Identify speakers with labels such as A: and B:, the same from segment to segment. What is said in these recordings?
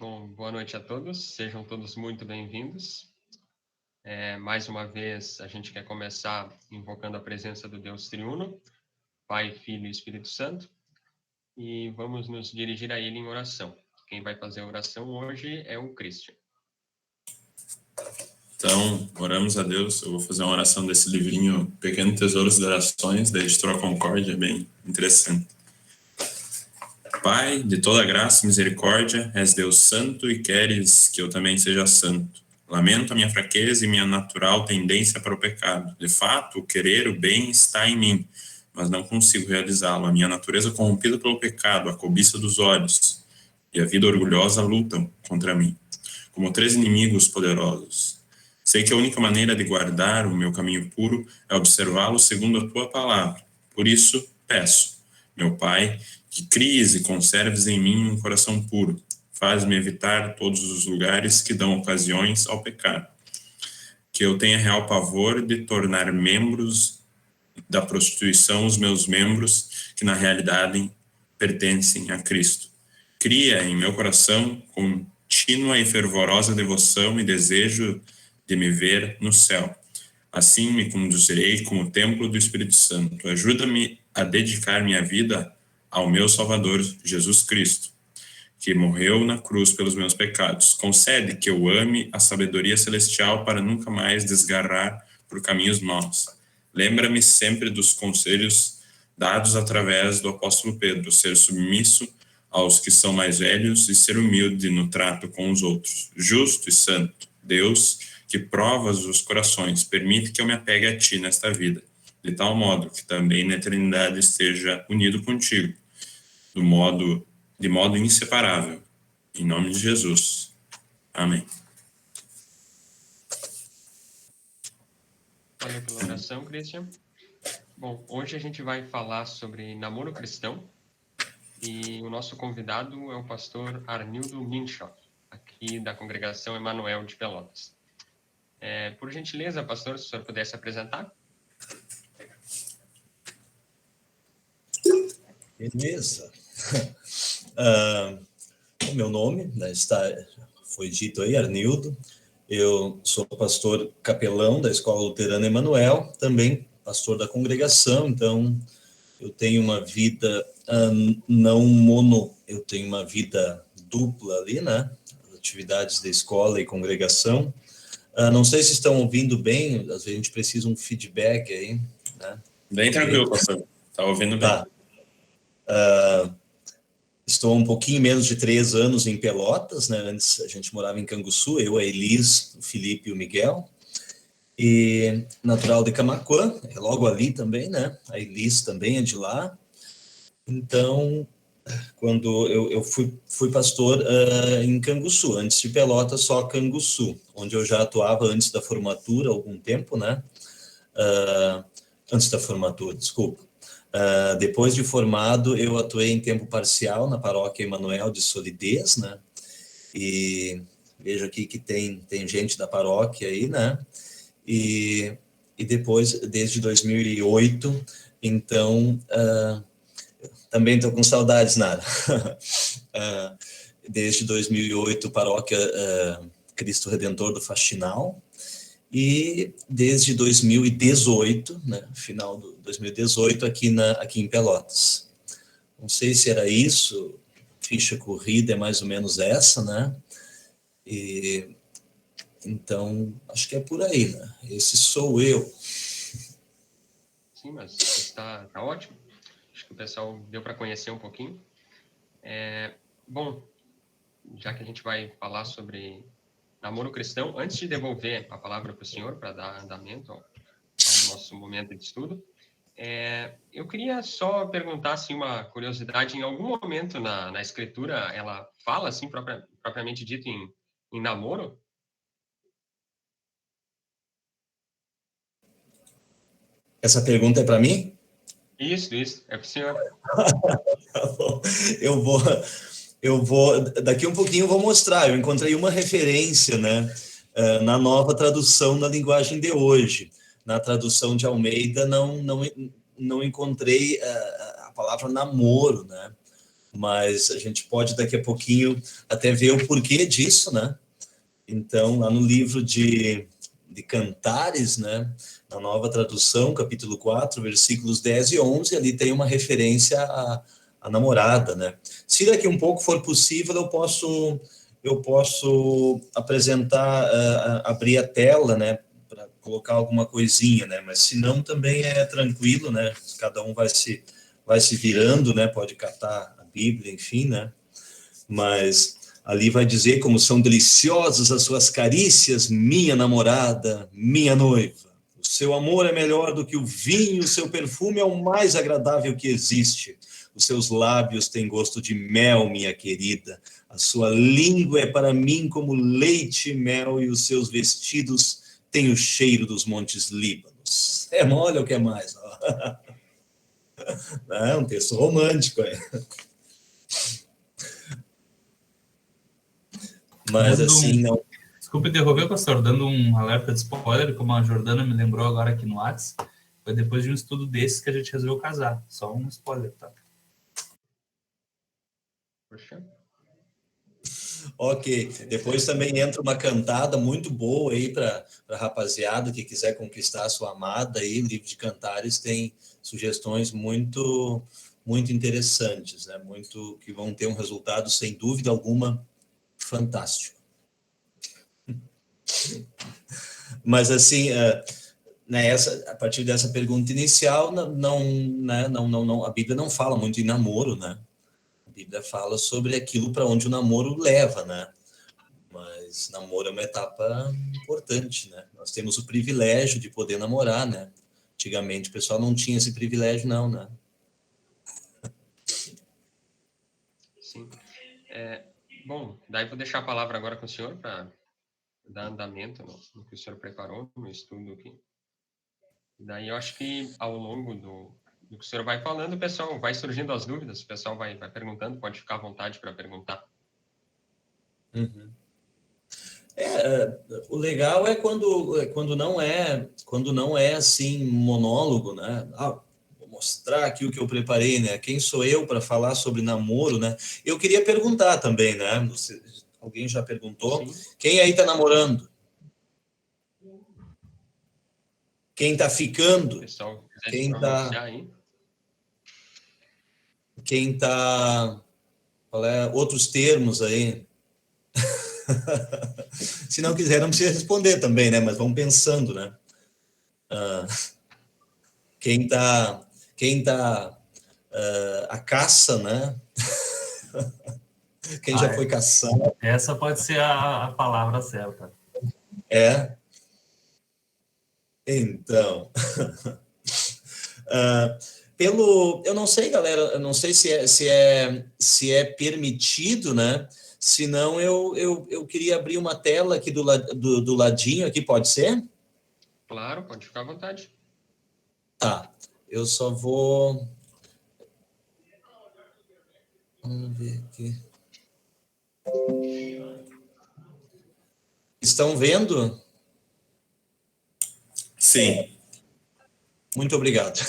A: Bom, boa noite a todos, sejam todos muito bem-vindos. Mais uma vez, a gente quer começar invocando a presença do Deus Triuno, Pai, Filho e Espírito Santo, e vamos nos dirigir a Ele em oração. Quem vai fazer a oração hoje é o Christian.
B: Então, oramos a Deus. Eu vou fazer uma oração desse livrinho Pequeno Tesouros das Orações, da editora Concórdia, bem interessante. Pai, de toda graça e misericórdia, és Deus santo e queres que eu também seja santo. Lamento a minha fraqueza e minha natural tendência para o pecado. De fato, o querer o bem está em mim, mas não consigo realizá-lo. A minha natureza corrompida pelo pecado, a cobiça dos olhos e a vida orgulhosa lutam contra mim, como três inimigos poderosos. Sei que a única maneira de guardar o meu caminho puro é observá-lo segundo a tua palavra. Por isso, peço, meu Pai, que cries e conserves em mim um coração puro. Faz-me evitar todos os lugares que dão ocasiões ao pecado. Que eu tenha real pavor de tornar membros da prostituição os meus membros, que na realidade pertencem a Cristo. Cria em meu coração contínua e fervorosa devoção e desejo de me ver no céu. Assim me conduzirei como templo do Espírito Santo. Ajuda-me a dedicar minha vida ao meu Salvador, Jesus Cristo, que morreu na cruz pelos meus pecados. Concede que eu ame a sabedoria celestial para nunca mais desgarrar por caminhos maus. Lembra-me sempre dos conselhos dados através do apóstolo Pedro, ser submisso aos que são mais velhos e ser humilde no trato com os outros. Justo e santo, Deus, que provas os corações, permite que eu me apegue a ti nesta vida, de tal modo que também na eternidade esteja unido contigo, de modo inseparável. Em nome de Jesus. Amém.
A: Valeu pela oração, Christian. Bom, hoje a gente vai falar sobre namoro cristão e o nosso convidado é o pastor Arnildo Minchoff, aqui da congregação Emanuel de Pelotas. Por gentileza, pastor, se o senhor pudesse apresentar.
C: Beleza. O meu nome, né, foi dito aí, Arnildo. Eu sou pastor capelão da Escola Luterana Emanuel, também pastor da congregação, então eu tenho uma vida eu tenho uma vida dupla ali, né? Atividades da escola e congregação. Não sei se estão ouvindo bem, às vezes a gente precisa um feedback aí, né?
B: Bem tranquilo, pastor. Tá ouvindo bem.
C: Tá. Estou há um pouquinho menos de 3 anos em Pelotas, né? Antes a gente morava em Canguçu, eu, a Elis, o Felipe e o Miguel. E natural de Camaquã, é logo ali também, né? A Elis também é de lá. Então, quando eu fui pastor em Canguçu, antes de Pelotas, só Canguçu, onde eu já atuava antes da formatura, há algum tempo, né? Antes da formatura, desculpa. Depois de formado, eu atuei em tempo parcial na paróquia Emanuel de Solidez, né? E vejo aqui que tem gente da paróquia aí, né? E depois, desde 2008, então, também estou com saudades, Nara. Desde 2008, paróquia Cristo Redentor do Faxinal. E desde 2018, né, final de 2018, aqui em Pelotas. Não sei se era isso, ficha corrida é mais ou menos essa, né? E então, acho que é por aí, né? Esse sou eu.
A: Sim, mas está ótimo. Acho que o pessoal deu para conhecer um pouquinho. Bom, já que a gente vai falar sobre namoro cristão, antes de devolver a palavra para o senhor, para dar andamento ao nosso momento de estudo, eu queria só perguntar, assim, uma curiosidade. Em algum momento na Escritura, ela fala, assim, propriamente dito, em namoro?
C: Essa pergunta é para mim?
A: Isso, é para o senhor.
C: Tá bom. Eu vou, daqui um pouquinho eu vou mostrar. Eu encontrei uma referência, né, na nova tradução na linguagem de hoje. Na tradução de Almeida não encontrei a palavra namoro, né? mas a gente pode daqui a pouquinho até ver o porquê disso, né? Então, lá no livro de Cantares, né, na nova tradução, capítulo 4, versículos 10 e 11, ali tem uma referência à namorada, né? Se daqui um pouco for possível, eu posso apresentar, abrir a tela, né, para colocar alguma coisinha, né? Mas se não, também é tranquilo, né? Cada um vai se virando, né? Pode catar a Bíblia, enfim, né? Mas ali vai dizer como são deliciosas as suas carícias, minha namorada, minha noiva. O seu amor é melhor do que o vinho, o seu perfume é o mais agradável que existe. Os seus lábios têm gosto de mel, minha querida. A sua língua é para mim como leite e mel, e os seus vestidos têm o cheiro dos montes Líbanos. Olha o que é mais. Ó. É um texto romântico, é. Mas assim, não.
D: Desculpa interromper, pastor, dando um alerta de spoiler, como a Jordana me lembrou agora aqui no WhatsApp, foi depois de um estudo desses que a gente resolveu casar. Só um spoiler, tá?
A: Poxa.
C: Ok, depois também entra uma cantada muito boa aí para a rapaziada que quiser conquistar a sua amada aí, o livro de Cantares tem sugestões muito interessantes, né? Muito que vão ter um resultado sem dúvida alguma fantástico. Mas assim, né, a partir dessa pergunta inicial, não, a Bíblia não fala muito em namoro, né? A Bíblia fala sobre aquilo para onde o namoro leva, né? Mas namoro é uma etapa importante, né? Nós temos o privilégio de poder namorar, né? Antigamente o pessoal não tinha esse privilégio, não, né?
A: Sim. Bom, daí vou deixar a palavra agora com o senhor para dar andamento no que o senhor preparou, no estudo aqui. Daí eu acho que ao longo do que o senhor vai falando, o pessoal vai surgindo as dúvidas, o pessoal vai perguntando, pode ficar à vontade para perguntar.
C: Uhum. O legal é quando não é assim monólogo, né? Vou mostrar aqui o que eu preparei, né? Quem sou eu para falar sobre namoro, né? Eu queria perguntar também, né? Alguém já perguntou? Sim. Quem aí está namorando? Quem está ficando?
A: Pessoal,
C: quem está? Quem está? Qual é outros termos aí? Se não quiser, não precisa responder também, né? Mas vamos pensando, né? Quem tá a caça, né? Quem já foi caçado.
D: Essa pode ser a palavra certa.
C: Então, eu não sei, galera, eu não sei se é permitido, né? Se não, eu queria abrir uma tela aqui do ladinho, aqui, pode ser?
A: Claro, pode ficar à vontade.
C: Tá, eu só vou... Vamos ver aqui. Estão vendo?
B: Sim.
C: Muito obrigado.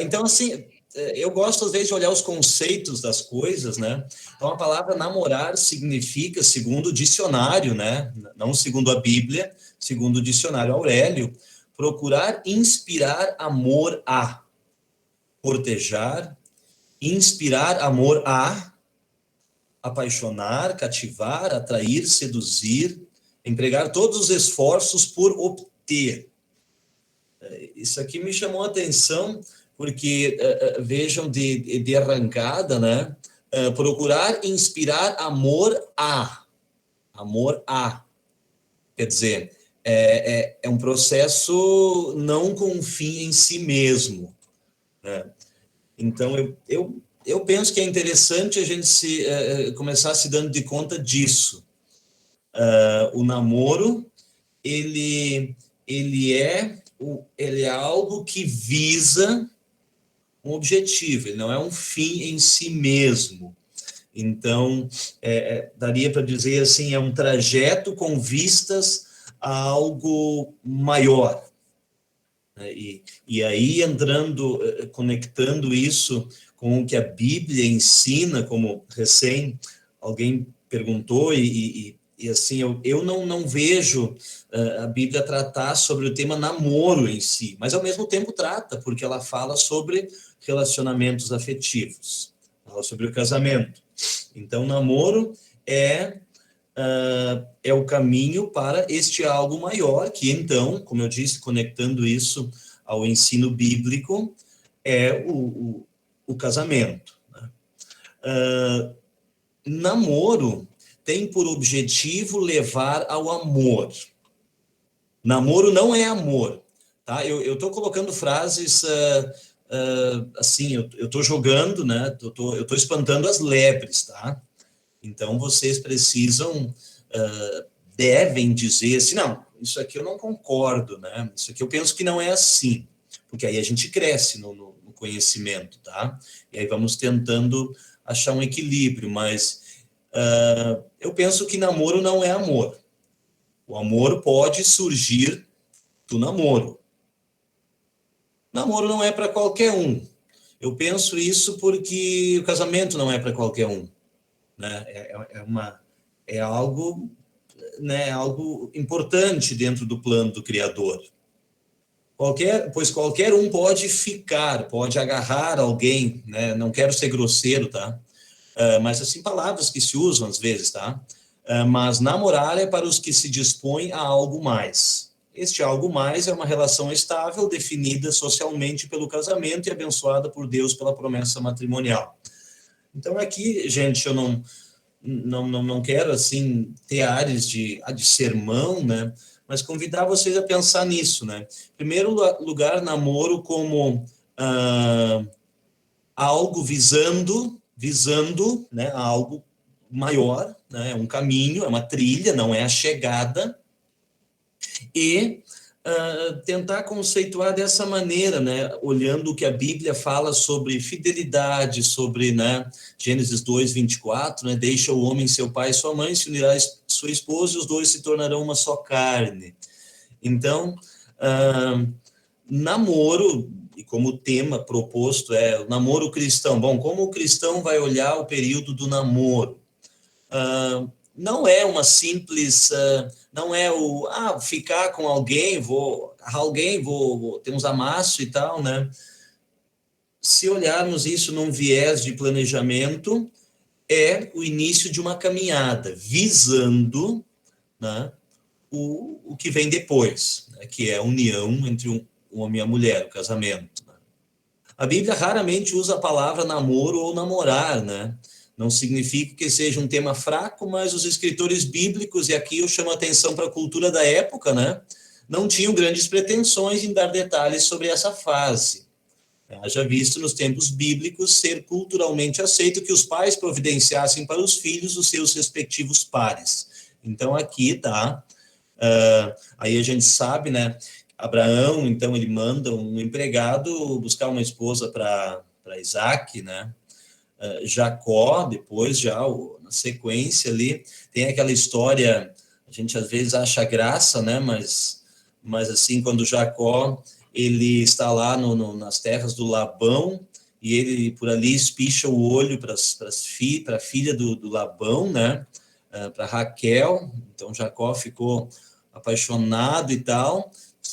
C: Então, assim, eu gosto, às vezes, de olhar os conceitos das coisas, né? Então, a palavra namorar significa, segundo o dicionário, né? Não segundo a Bíblia, segundo o dicionário Aurélio, procurar inspirar amor a, cortejar, inspirar amor a, apaixonar, cativar, atrair, seduzir, empregar todos os esforços por obter. Isso aqui me chamou a atenção, porque, vejam, de arrancada, né? Procurar inspirar amor a. Amor a. Quer dizer, é um processo não com um fim em si mesmo, né? Então, eu penso que é interessante a gente começar se dando de conta disso. O namoro, ele é algo que visa um objetivo, ele não é um fim em si mesmo. Então, daria para dizer assim, é um trajeto com vistas a algo maior. né? E aí conectando isso com o que a Bíblia ensina, como recém alguém perguntou, e assim, eu não vejo a Bíblia tratar sobre o tema namoro em si, mas ao mesmo tempo trata, porque ela fala sobre relacionamentos afetivos, fala sobre o casamento. Então, namoro é o caminho para este algo maior, que então, como eu disse, conectando isso ao ensino bíblico, é o casamento, né? Namoro tem por objetivo levar ao amor. Namoro não é amor, tá? Eu estou colocando frases assim, eu estou jogando, né? Eu tô espantando as lebres, tá? Então vocês precisam, devem dizer assim, não, isso aqui eu não concordo, né? Isso aqui eu penso que não é assim, porque aí a gente cresce no conhecimento, tá? E aí vamos tentando achar um equilíbrio, mas eu penso que namoro não é amor. O amor pode surgir do namoro. Namoro não é para qualquer um. Eu penso isso porque o casamento não é para qualquer um, né? É algo, né, algo importante dentro do plano do Criador. Pois qualquer um pode ficar, pode agarrar alguém, né? Não quero ser grosseiro, tá? Mas assim, palavras que se usam às vezes, tá? Mas namorar é para os que se dispõem a algo mais. Este algo mais é uma relação estável, definida socialmente pelo casamento e abençoada por Deus pela promessa matrimonial. Então aqui, gente, eu não quero assim ter áreas de sermão, né? Mas convidar vocês a pensar nisso, né? Em primeiro lugar, namoro como algo visando, né, algo maior, né, é um caminho, é uma trilha, não é a chegada, e tentar conceituar dessa maneira, né, olhando o que a Bíblia fala sobre fidelidade, sobre, né, Gênesis 2:24, né, deixa o homem seu pai e sua mãe, se unirá a sua esposa e os dois se tornarão uma só carne. Então, namoro, e como o tema proposto é o namoro cristão. Bom, como o cristão vai olhar o período do namoro? Não é uma simples, não é ficar com alguém, vou ter uns amassos e tal, né? Se olharmos isso num viés de planejamento, é o início de uma caminhada, visando, né, o que vem depois, né, que é a união entre um homem e a mulher, o casamento. A Bíblia raramente usa a palavra namoro ou namorar, né? Não significa que seja um tema fraco, mas os escritores bíblicos, e aqui eu chamo a atenção para a cultura da época, né? Não tinham grandes pretensões em dar detalhes sobre essa fase. Haja visto nos tempos bíblicos ser culturalmente aceito que os pais providenciassem para os filhos os seus respectivos pares. Então aqui tá, aí a gente sabe, né? Abraão, então, ele manda um empregado buscar uma esposa para Isaac, né? Jacó, depois, já na sequência ali, tem aquela história, a gente às vezes acha graça, né? Mas assim, quando Jacó, ele está lá nas terras do Labão, e ele por ali espicha o olho para a filha do Labão, né? Para Raquel. Então, Jacó ficou apaixonado e tal.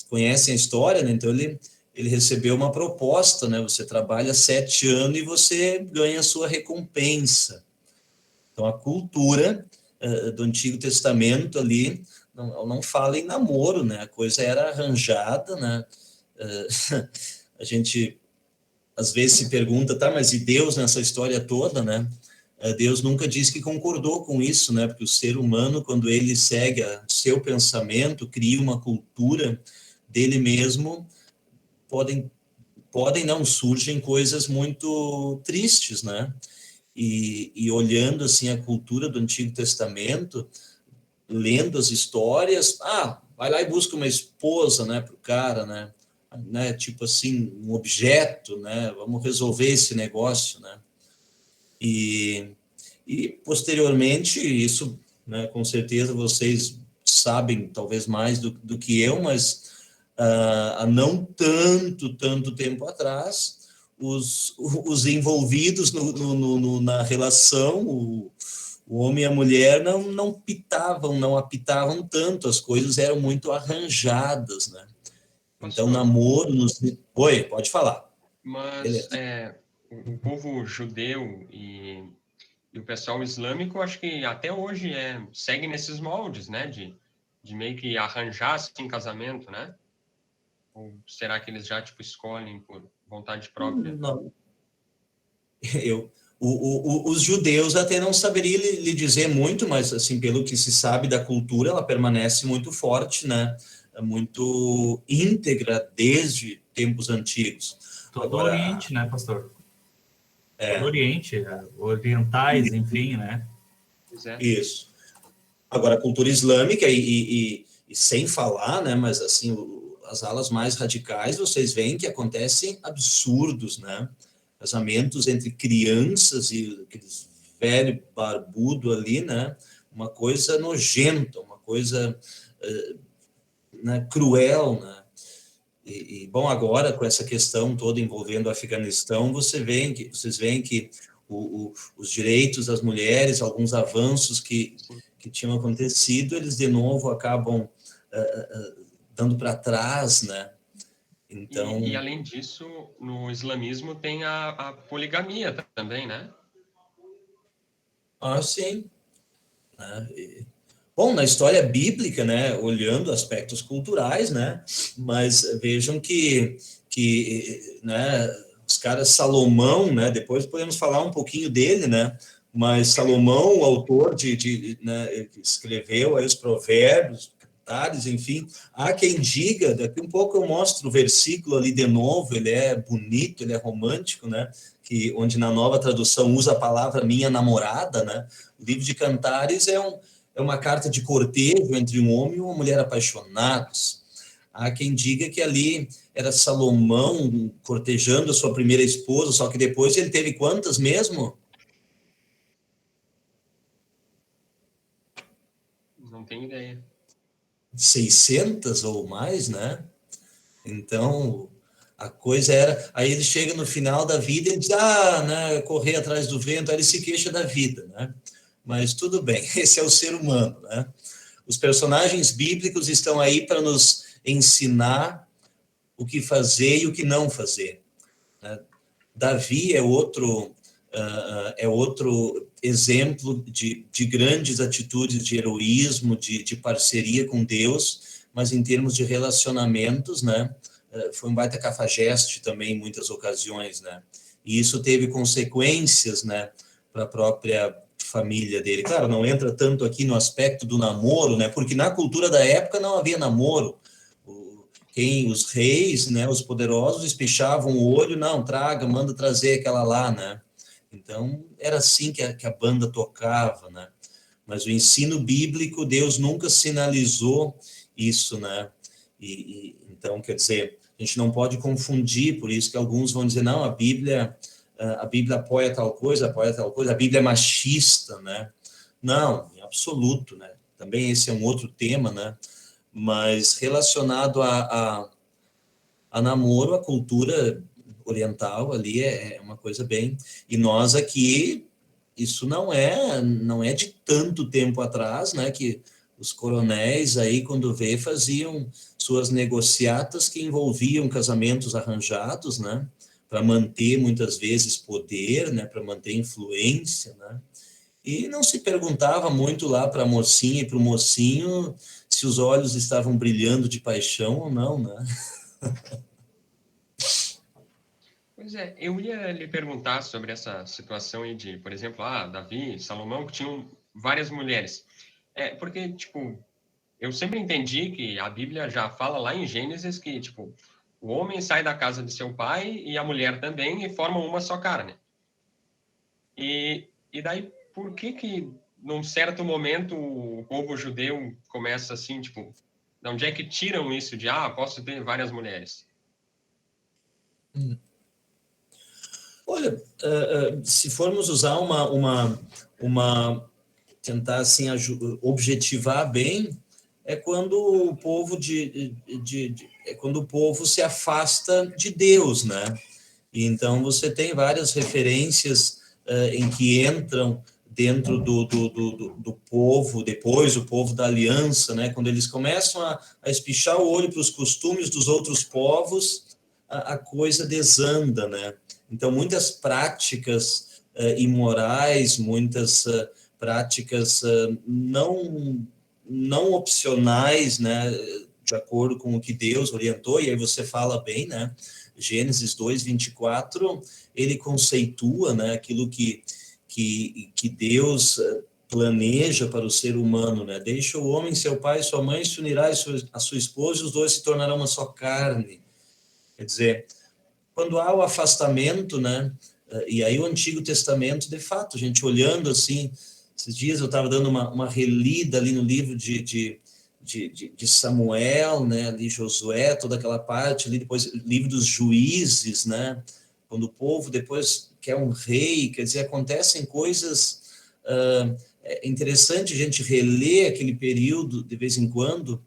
C: Conhecem a história, né? Então ele recebeu uma proposta, né? Você trabalha 7 anos e você ganha a sua recompensa. Então a cultura do Antigo Testamento ali não fala em namoro, né? A coisa era arranjada, né? A gente às vezes se pergunta, tá, mas e Deus nessa história toda, né? Deus nunca disse que concordou com isso, né? Porque o ser humano, quando ele segue seu pensamento, cria uma cultura dele mesmo, não surgem coisas muito tristes, né? E olhando assim a cultura do Antigo Testamento, lendo as histórias, vai lá e busca uma esposa, né, pro cara, né? Tipo assim, um objeto, né? Vamos resolver esse negócio, né? E posteriormente, isso, né, com certeza vocês sabem talvez mais do que eu, mas há não tanto tempo atrás, os envolvidos na relação, o homem e a mulher não apitavam tanto, as coisas eram muito arranjadas, né? Então,
A: Pastor,
C: namoro... Oi, pode falar.
A: mas
C: Beleza.
A: o povo judeu e o pessoal islâmico, acho que até hoje segue nesses moldes, né? De meio que arranjar, assim, casamento, né? Ou será que eles já, tipo, escolhem por vontade própria?
C: Não, os judeus até não saberia lhe dizer muito, mas assim, pelo que se sabe da cultura, ela permanece muito forte, né? Muito íntegra desde tempos antigos.
D: Todo o
C: Agora,
D: Oriente, né, pastor? Todo o Oriente, orientais, enfim, né?
A: Pois é.
C: isso. Agora, a cultura islâmica e sem falar, né? Mas assim, as alas mais radicais, vocês veem que acontecem absurdos, né? Casamentos entre crianças e aqueles velho barbudo ali, né? Uma coisa nojenta, uma coisa né, cruel, né? Bom, agora com essa questão toda envolvendo o Afeganistão, vocês veem que os direitos das mulheres, alguns avanços que tinham acontecido, eles de novo acabam dando para trás, né? Então,
A: E além disso, no islamismo tem a poligamia também, né?
C: sim. Né? Bom, na história bíblica, né, olhando aspectos culturais, né, mas vejam que né, os caras Salomão, né, depois podemos falar um pouquinho dele, né, mas Salomão, o autor né, que escreveu aí os provérbios, cantares, enfim, há quem diga, daqui um pouco eu mostro o versículo ali de novo, ele é bonito, ele é romântico, né, que onde na nova tradução usa a palavra minha namorada, né, o livro de Cantares é uma carta de cortejo entre um homem e uma mulher apaixonados. Há quem diga que ali era Salomão cortejando a sua primeira esposa, só que depois ele teve quantas mesmo?
A: Não tenho ideia.
C: 600 ou mais, né? Então, a coisa era... Aí ele chega no final da vida e diz, né, correr atrás do vento, aí ele se queixa da vida, né? Mas tudo bem, esse é o ser humano, né? Os personagens bíblicos estão aí para nos ensinar o que fazer e o que não fazer. Né? Davi é outro exemplo de grandes atitudes de heroísmo, de parceria com Deus, mas em termos de relacionamentos, né? Foi um baita cafajeste também em muitas ocasiões, né? E isso teve consequências, né, para a própria família dele. Claro, não entra tanto aqui no aspecto do namoro, né? Porque na cultura da época não havia namoro. Os reis, né, os poderosos espichavam o olho, não, manda trazer aquela lá, né? Então, era assim que a banda tocava, né? Mas o ensino bíblico, Deus nunca sinalizou isso, né? Então, quer dizer, a gente não pode confundir, por isso que alguns vão dizer, não, a Bíblia apoia tal coisa, a Bíblia é machista, né? Não, em absoluto, né? Também esse é um outro tema, né? Mas relacionado a namoro, a cultura oriental ali é uma coisa bem... E nós aqui, isso não é de tanto tempo atrás, né? Que os coronéis aí, quando vê, faziam suas negociatas que envolviam casamentos arranjados, né? Para manter, muitas vezes, poder, né? Para manter influência, né? E não se perguntava muito lá para a mocinha e para o mocinho se os olhos estavam brilhando de paixão ou não, né?
A: Pois é, eu ia lhe perguntar sobre essa situação aí de, por exemplo, Davi, Salomão, que tinham várias mulheres. Porque, tipo, eu sempre entendi que a Bíblia já fala lá em Gênesis que, tipo, o homem sai da casa de seu pai e a mulher também e formam uma só carne. E daí, por que num certo momento o povo judeu começa assim, tipo, de onde é que tiram isso de, posso ter várias mulheres?
C: Olha, se formos usar tentar assim objetivar bem, é quando o povo é quando o povo se afasta de Deus, né? E então você tem várias referências em que entram dentro do povo, depois o povo da aliança, né? Quando eles começam a espichar o olho para os costumes dos outros povos, a coisa desanda, né? Então, muitas práticas imorais, muitas práticas não opcionais, né? De acordo com o que Deus orientou, e aí você fala bem, né? Gênesis 2:24, ele conceitua, né? Aquilo que Deus planeja para o ser humano, né? Deixa o homem, seu pai e sua mãe, se unirá a sua esposa, e os dois se tornarão uma só carne. Quer dizer, quando há o afastamento, né? E aí o Antigo Testamento, de fato, a gente olhando assim, esses dias eu estava dando uma relida ali no livro de Samuel, né? Ali Josué, toda aquela parte ali, depois livro dos Juízes, né? Quando o povo depois quer um rei, quer dizer, acontecem coisas. É interessante a gente reler aquele período de vez em quando,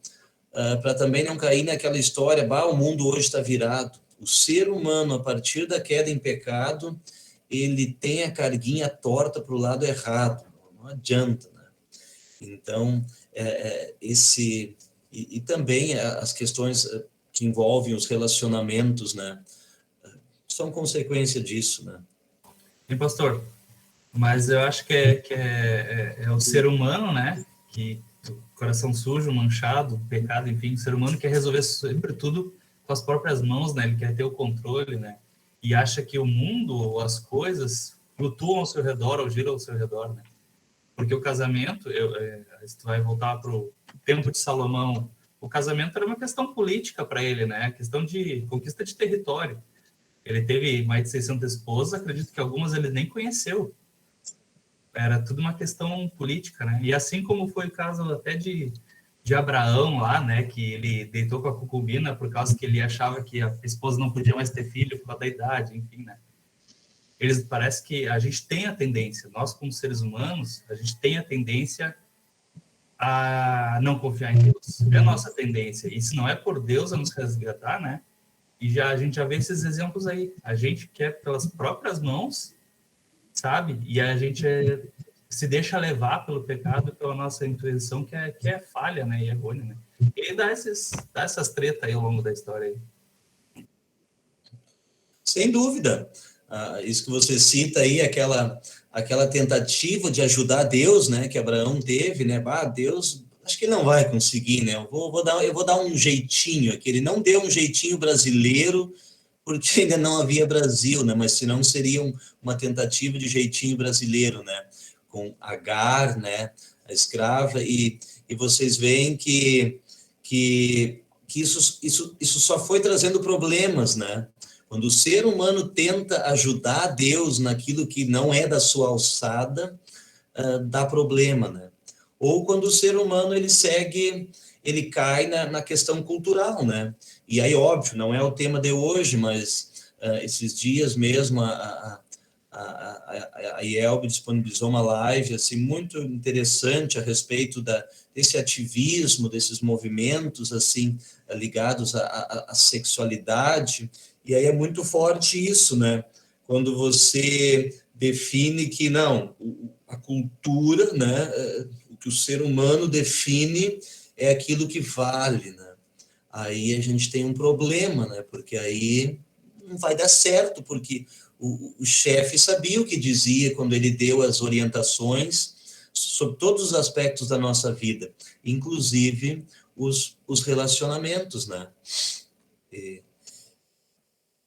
C: para também não cair naquela história, o mundo hoje está virado. O ser humano, a partir da queda em pecado, ele tem a carguinha torta para o lado errado, não adianta, né? Então, e também as questões que envolvem os relacionamentos, né, são consequência disso, né?
D: E pastor, mas eu acho que é o ser humano, né, que o coração sujo, manchado, pecado, enfim, o ser humano quer resolver sempre tudo com as próprias mãos, né, ele quer ter o controle, né, e acha que o mundo ou as coisas flutuam ao seu redor ou giram ao seu redor, né, porque o casamento, se tu vai voltar para o tempo de Salomão, o casamento era uma questão política para ele, né, questão de conquista de território. Ele teve mais de 600 esposas, acredito que algumas ele nem conheceu. Era tudo uma questão política, né? E assim como foi o caso até de Abraão lá, né? Que ele deitou com a concubina por causa que ele achava que a esposa não podia mais ter filho por causa da idade, enfim, né? Parece que a gente tem a tendência, nós como seres humanos, a gente tem a tendência a não confiar em Deus. É a nossa tendência. E se não é por Deus a nos resgatar, né? E a gente já vê esses exemplos aí. A gente quer pelas próprias mãos, sabe? E a gente se deixa levar pelo pecado, pela nossa intuição, que é falha, né? E errônea, né? E dá essas tretas aí ao longo da história aí.
C: Sem dúvida. Isso que você cita aí, aquela tentativa de ajudar Deus, né? Que Abraão teve, né? Deus... acho que ele não vai conseguir, né? Eu vou dar um jeitinho aqui. Ele não deu um jeitinho brasileiro, porque ainda não havia Brasil, né? Mas senão seria uma tentativa de jeitinho brasileiro, né? Com Agar, né? A escrava, e vocês veem que isso só foi trazendo problemas, né? Quando o ser humano tenta ajudar Deus naquilo que não é da sua alçada, dá problema, né? Ou quando o ser humano ele cai na questão cultural, né? E aí, óbvio, não é o tema de hoje, mas esses dias mesmo a IELB disponibilizou uma live assim, muito interessante a respeito desse ativismo, desses movimentos assim, ligados à sexualidade, e aí é muito forte isso, né? Quando você define que não, a cultura, né? Que o ser humano define é aquilo que vale, né? Aí a gente tem um problema, né? Porque aí não vai dar certo, porque o chefe sabia o que dizia quando ele deu as orientações sobre todos os aspectos da nossa vida, inclusive os relacionamentos, né?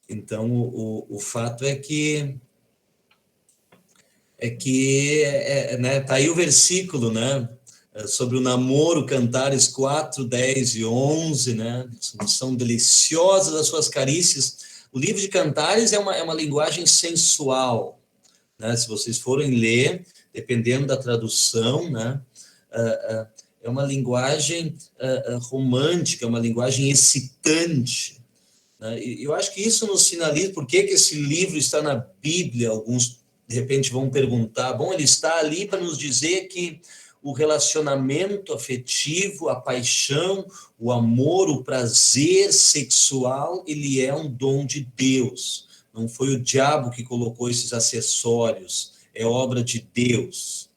C: Então, o fato é que né, tá aí o versículo, né, sobre o namoro, Cantares 4, 10 e 11, né, são deliciosas as suas carícias. O livro de Cantares é uma linguagem sensual, né, se vocês forem ler, dependendo da tradução, né, é uma linguagem romântica, é uma linguagem excitante, né, e eu acho que isso nos sinaliza por que esse livro está na Bíblia. Alguns de repente vão perguntar, bom, ele está ali para nos dizer que o relacionamento afetivo, a paixão, o amor, o prazer sexual, ele é um dom de Deus. Não foi o diabo que colocou esses acessórios, é obra de Deus.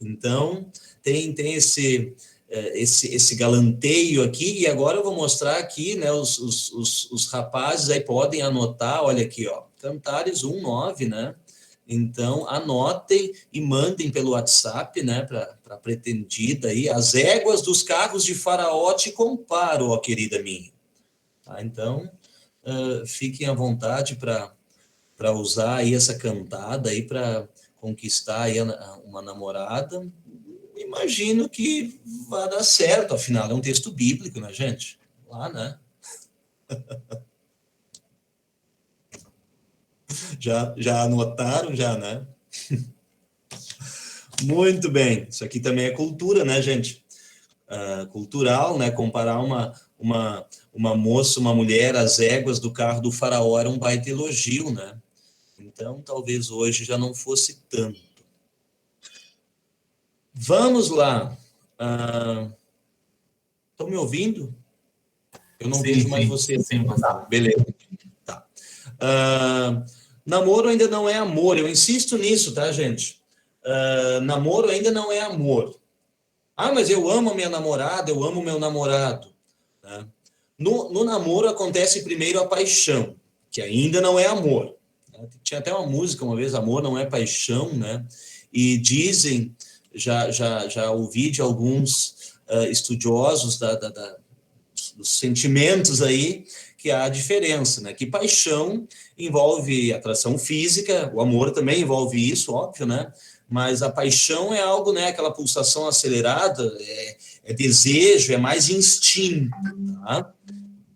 C: Então, tem esse galanteio aqui, e agora eu vou mostrar aqui, né, os rapazes aí podem anotar, olha aqui, ó, Cantares 1:9, né? Então, anotem e mandem pelo WhatsApp, né, para a pretendida aí. As éguas dos carros de Faraó te comparo, ó, querida minha. Tá? Então, fiquem à vontade para usar aí essa cantada aí para conquistar aí uma namorada. Imagino que vai dar certo, afinal, é um texto bíblico, né, gente? Lá, né? Já anotaram, já, né? Muito bem. Isso aqui também é cultura, né, gente? Cultural, né? Comparar uma moça, uma mulher, às éguas do carro do faraó era um baita elogio, né? Então, talvez hoje já não fosse tanto. Vamos lá. Estão me ouvindo? Eu não vejo mais vocês.
D: Sim,
C: tá, beleza. Tá. Namoro ainda não é amor. Eu insisto nisso, tá, gente? Namoro ainda não é amor. Mas eu amo a minha namorada, eu amo o meu namorado. Né? No namoro acontece primeiro a paixão, que ainda não é amor. Tinha até uma música uma vez, Amor Não É Paixão, né? E dizem, já ouvi de alguns estudiosos dos sentimentos aí, que há a diferença, né? Que paixão envolve atração física, o amor também envolve isso, óbvio, né? Mas a paixão é algo, né? Aquela pulsação acelerada, é desejo, é mais instinto, tá?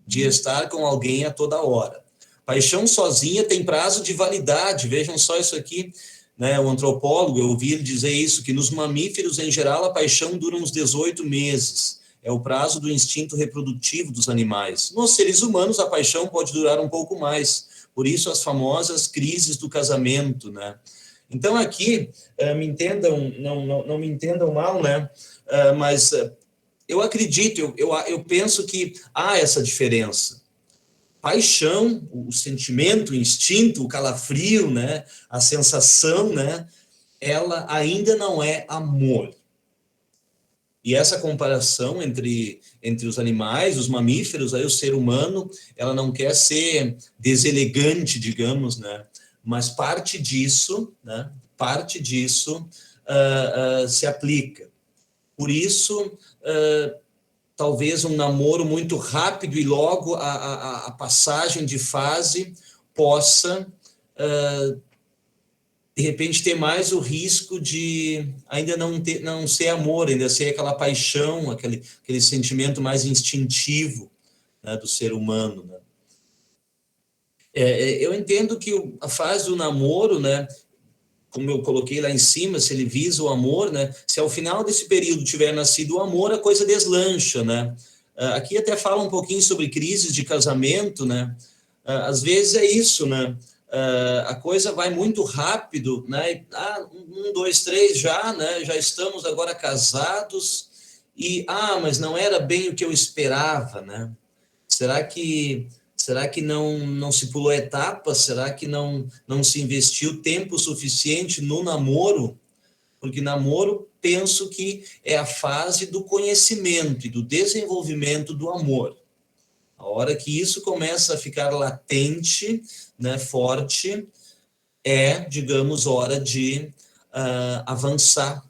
C: De estar com alguém a toda hora. Paixão sozinha tem prazo de validade, vejam só isso aqui, né? O antropólogo, eu ouvi ele dizer isso, que nos mamíferos, em geral, a paixão dura uns 18 meses. É o prazo do instinto reprodutivo dos animais. Nos seres humanos, a paixão pode durar um pouco mais. Por isso, as famosas crises do casamento, né? Então, aqui, me entendam, não me entendam mal, né? Mas eu acredito, eu penso que há essa diferença. Paixão, o sentimento, o instinto, o calafrio, né? A sensação, né? Ela ainda não é amor. E essa comparação entre os animais, os mamíferos, aí o ser humano, ela não quer ser deselegante, digamos, né? Mas parte disso, né? Parte disso se aplica. Por isso, talvez um namoro muito rápido e logo a passagem de fase possa de repente ter mais o risco de ainda não ser amor, ainda ser aquela paixão, aquele sentimento mais instintivo, né, do ser humano, né? Eu entendo que a fase do namoro, né, como eu coloquei lá em cima, se ele visa o amor, né, se ao final desse período tiver nascido o amor, a coisa deslancha, né? Aqui até fala um pouquinho sobre crises de casamento, né? Às vezes é isso, né? A coisa vai muito rápido, né? 1, 2, 3 já, né? Já estamos agora casados e mas não era bem o que eu esperava, né? Será que não se pulou etapas? Será que não se investiu tempo suficiente no namoro? Porque namoro, penso que é a fase do conhecimento e do desenvolvimento do amor. A hora que isso começa a ficar latente, né, forte, digamos, hora de avançar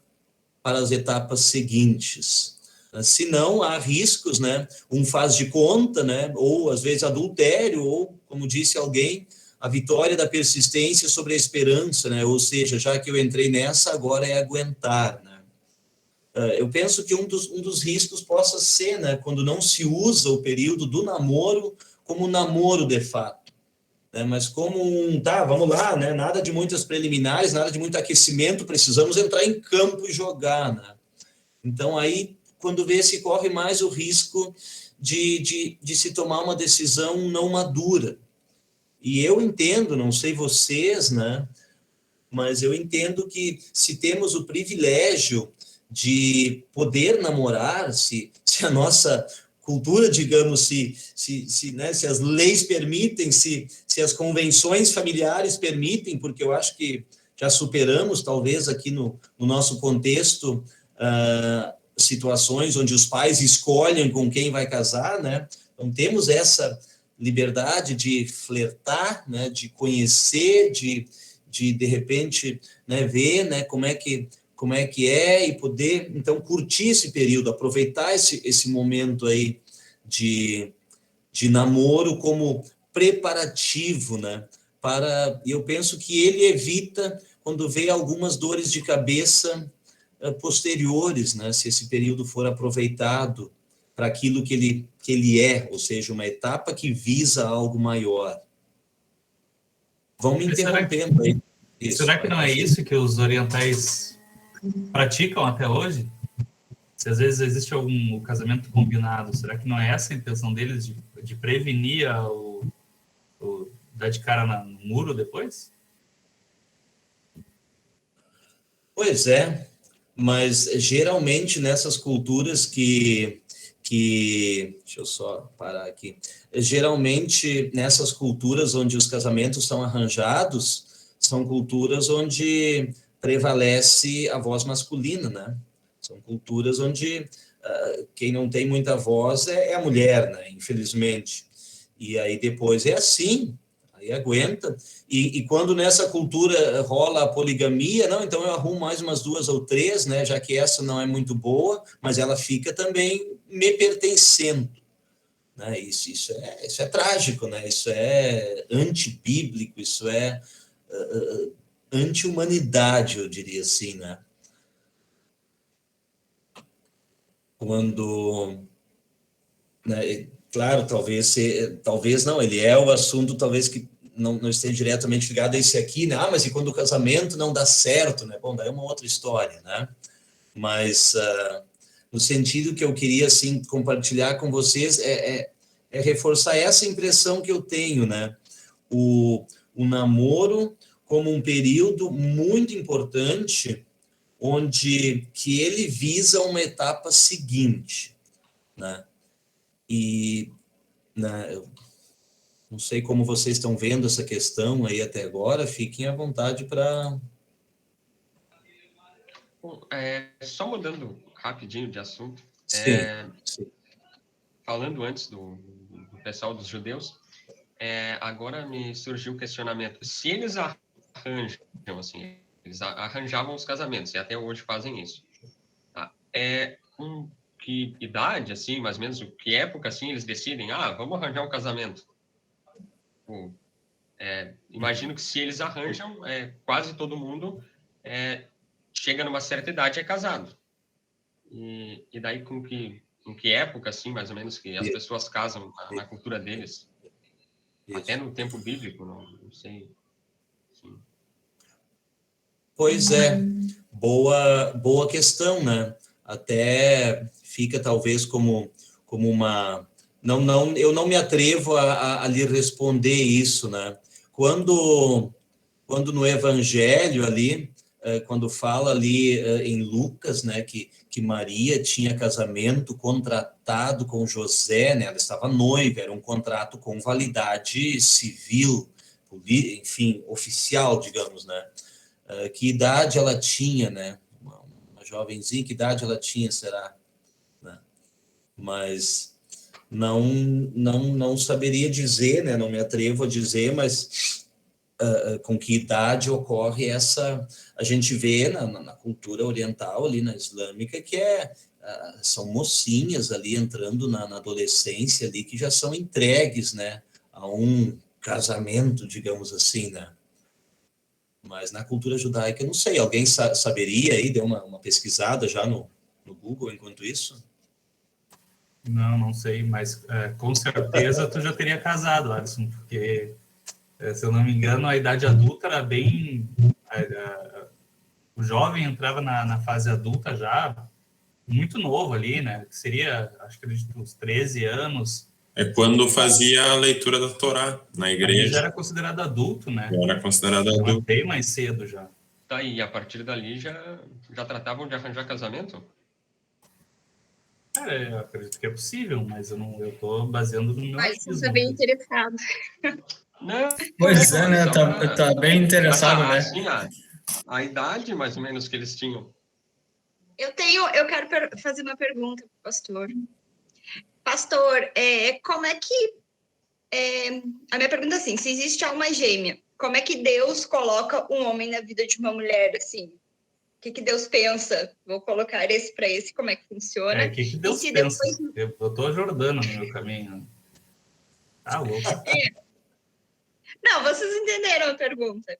C: para as etapas seguintes. Se não, há riscos, né? Um faz de conta, né? Ou, às vezes, adultério, ou, como disse alguém, a vitória da persistência sobre a esperança, né? Ou seja, já que eu entrei nessa, agora é aguentar, né? Eu penso que um dos riscos possa ser, né, quando não se usa o período do namoro como namoro de fato, né, mas como vamos lá, né, nada de muitas preliminares, nada de muito aquecimento, precisamos entrar em campo e jogar, né? Então aí, quando vê, se corre mais o risco de se tomar uma decisão não madura. E eu entendo, não sei vocês, né, mas eu entendo que se temos o privilégio de poder namorar, se a nossa cultura, digamos, né, se as leis permitem, se as convenções familiares permitem, porque eu acho que já superamos, talvez, aqui no nosso contexto, situações onde os pais escolhem com quem vai casar, né? Então, temos essa liberdade de flertar, né, de conhecer, de repente, né, ver, né, como é que é e poder, então, curtir esse período, aproveitar esse momento aí de namoro como preparativo, né? E eu penso que ele evita quando vê algumas dores de cabeça posteriores, né? Se esse período for aproveitado para aquilo que ele é, ou seja, uma etapa que visa algo maior. Vão me interrompendo aí.
D: Será que não é isso que os orientais praticam até hoje? Se às vezes existe algum casamento combinado, será que não é essa a intenção deles de prevenir o dar de cara no muro depois?
C: Pois é, mas geralmente nessas culturas deixa eu só parar aqui, geralmente nessas culturas onde os casamentos são arranjados, são culturas onde prevalece a voz masculina, né? São culturas onde quem não tem muita voz é a mulher, né? Infelizmente. E aí depois é assim, aí aguenta. E quando nessa cultura rola a poligamia, não, então eu arrumo mais umas 2 ou 3, né? Já que essa não é muito boa, mas ela fica também me pertencendo. Né? Isso é trágico, né? Isso é antibíblico, isso é anti-humanidade, eu diria assim, né? Quando, né, claro, talvez não, ele é o assunto, talvez que não esteja diretamente ligado a esse aqui, né? Mas e quando o casamento não dá certo, né? Bom, daí é uma outra história, né? Mas no sentido que eu queria, assim, compartilhar com vocês é reforçar essa impressão que eu tenho, né? O namoro como um período muito importante onde que ele visa uma etapa seguinte, né? E, né, eu não sei como vocês estão vendo essa questão aí até agora, fiquem à vontade para...
A: Só mudando rapidinho de assunto,
C: Sim.
A: falando antes do pessoal dos judeus, agora me surgiu o questionamento, se eles arranjam, assim, eles arranjavam os casamentos, e até hoje fazem isso, tá? Com que idade, assim, mais ou menos, que época, assim, eles decidem, vamos arranjar um casamento? Imagino que se eles arranjam, quase todo mundo chega numa certa idade e é casado. E daí com que época, assim, mais ou menos, que as pessoas casam na cultura deles? Isso. Até no tempo bíblico, não sei. Sim.
C: Pois é, boa questão, né? Até fica talvez como uma... eu não me atrevo a lhe responder isso, né? Quando no Evangelho ali, quando fala ali em Lucas, né, que Maria tinha casamento contratado com José, né? Ela estava noiva, era um contrato com validade civil, enfim, oficial, digamos, né? Que idade ela tinha, né? Uma jovenzinha, que idade ela tinha, será? Né? Mas não saberia dizer, né? Não me atrevo a dizer, mas com que idade ocorre essa... A gente vê na cultura oriental, ali na islâmica, que são mocinhas ali entrando na adolescência ali, que já são entregues, né? A um casamento, digamos assim, né? Mas na cultura judaica, eu não sei, alguém saberia aí, deu uma pesquisada já no Google enquanto isso?
D: Não sei, mas com certeza tu já teria casado, Alisson, porque, se eu não me engano, a idade adulta era bem... o jovem entrava na fase adulta já muito novo ali, né? Que seria, acho que uns 13 anos.
B: É quando fazia a leitura da Torá na igreja.
D: Ele já era considerado adulto, né?
B: Já era considerado adulto.
D: Bem mais cedo já.
A: Tá aí, a partir dali já tratavam de arranjar casamento?
D: Cara, eu acredito que é possível, mas eu tô baseando no meu
E: Mas você
D: achismo.
E: está bem interessado.
A: Não,
F: Pois
A: não,
F: é,
A: é
F: né?
A: só pra...
F: Tá bem
A: Mas
F: interessado, né?
A: assim, a idade mais ou menos que eles tinham.
E: Eu quero fazer uma pergunta para o pastor. Pastor, como é que... a minha pergunta é assim, se existe alma gêmea, como é que Deus coloca um homem na vida de uma mulher, assim? O que Deus pensa? Vou colocar esse para esse, como é que funciona?
D: O que Deus
E: se
D: pensa?
E: depois...
D: Eu tô Jordano no meu caminho. Tá louco.
E: Não, vocês entenderam a pergunta.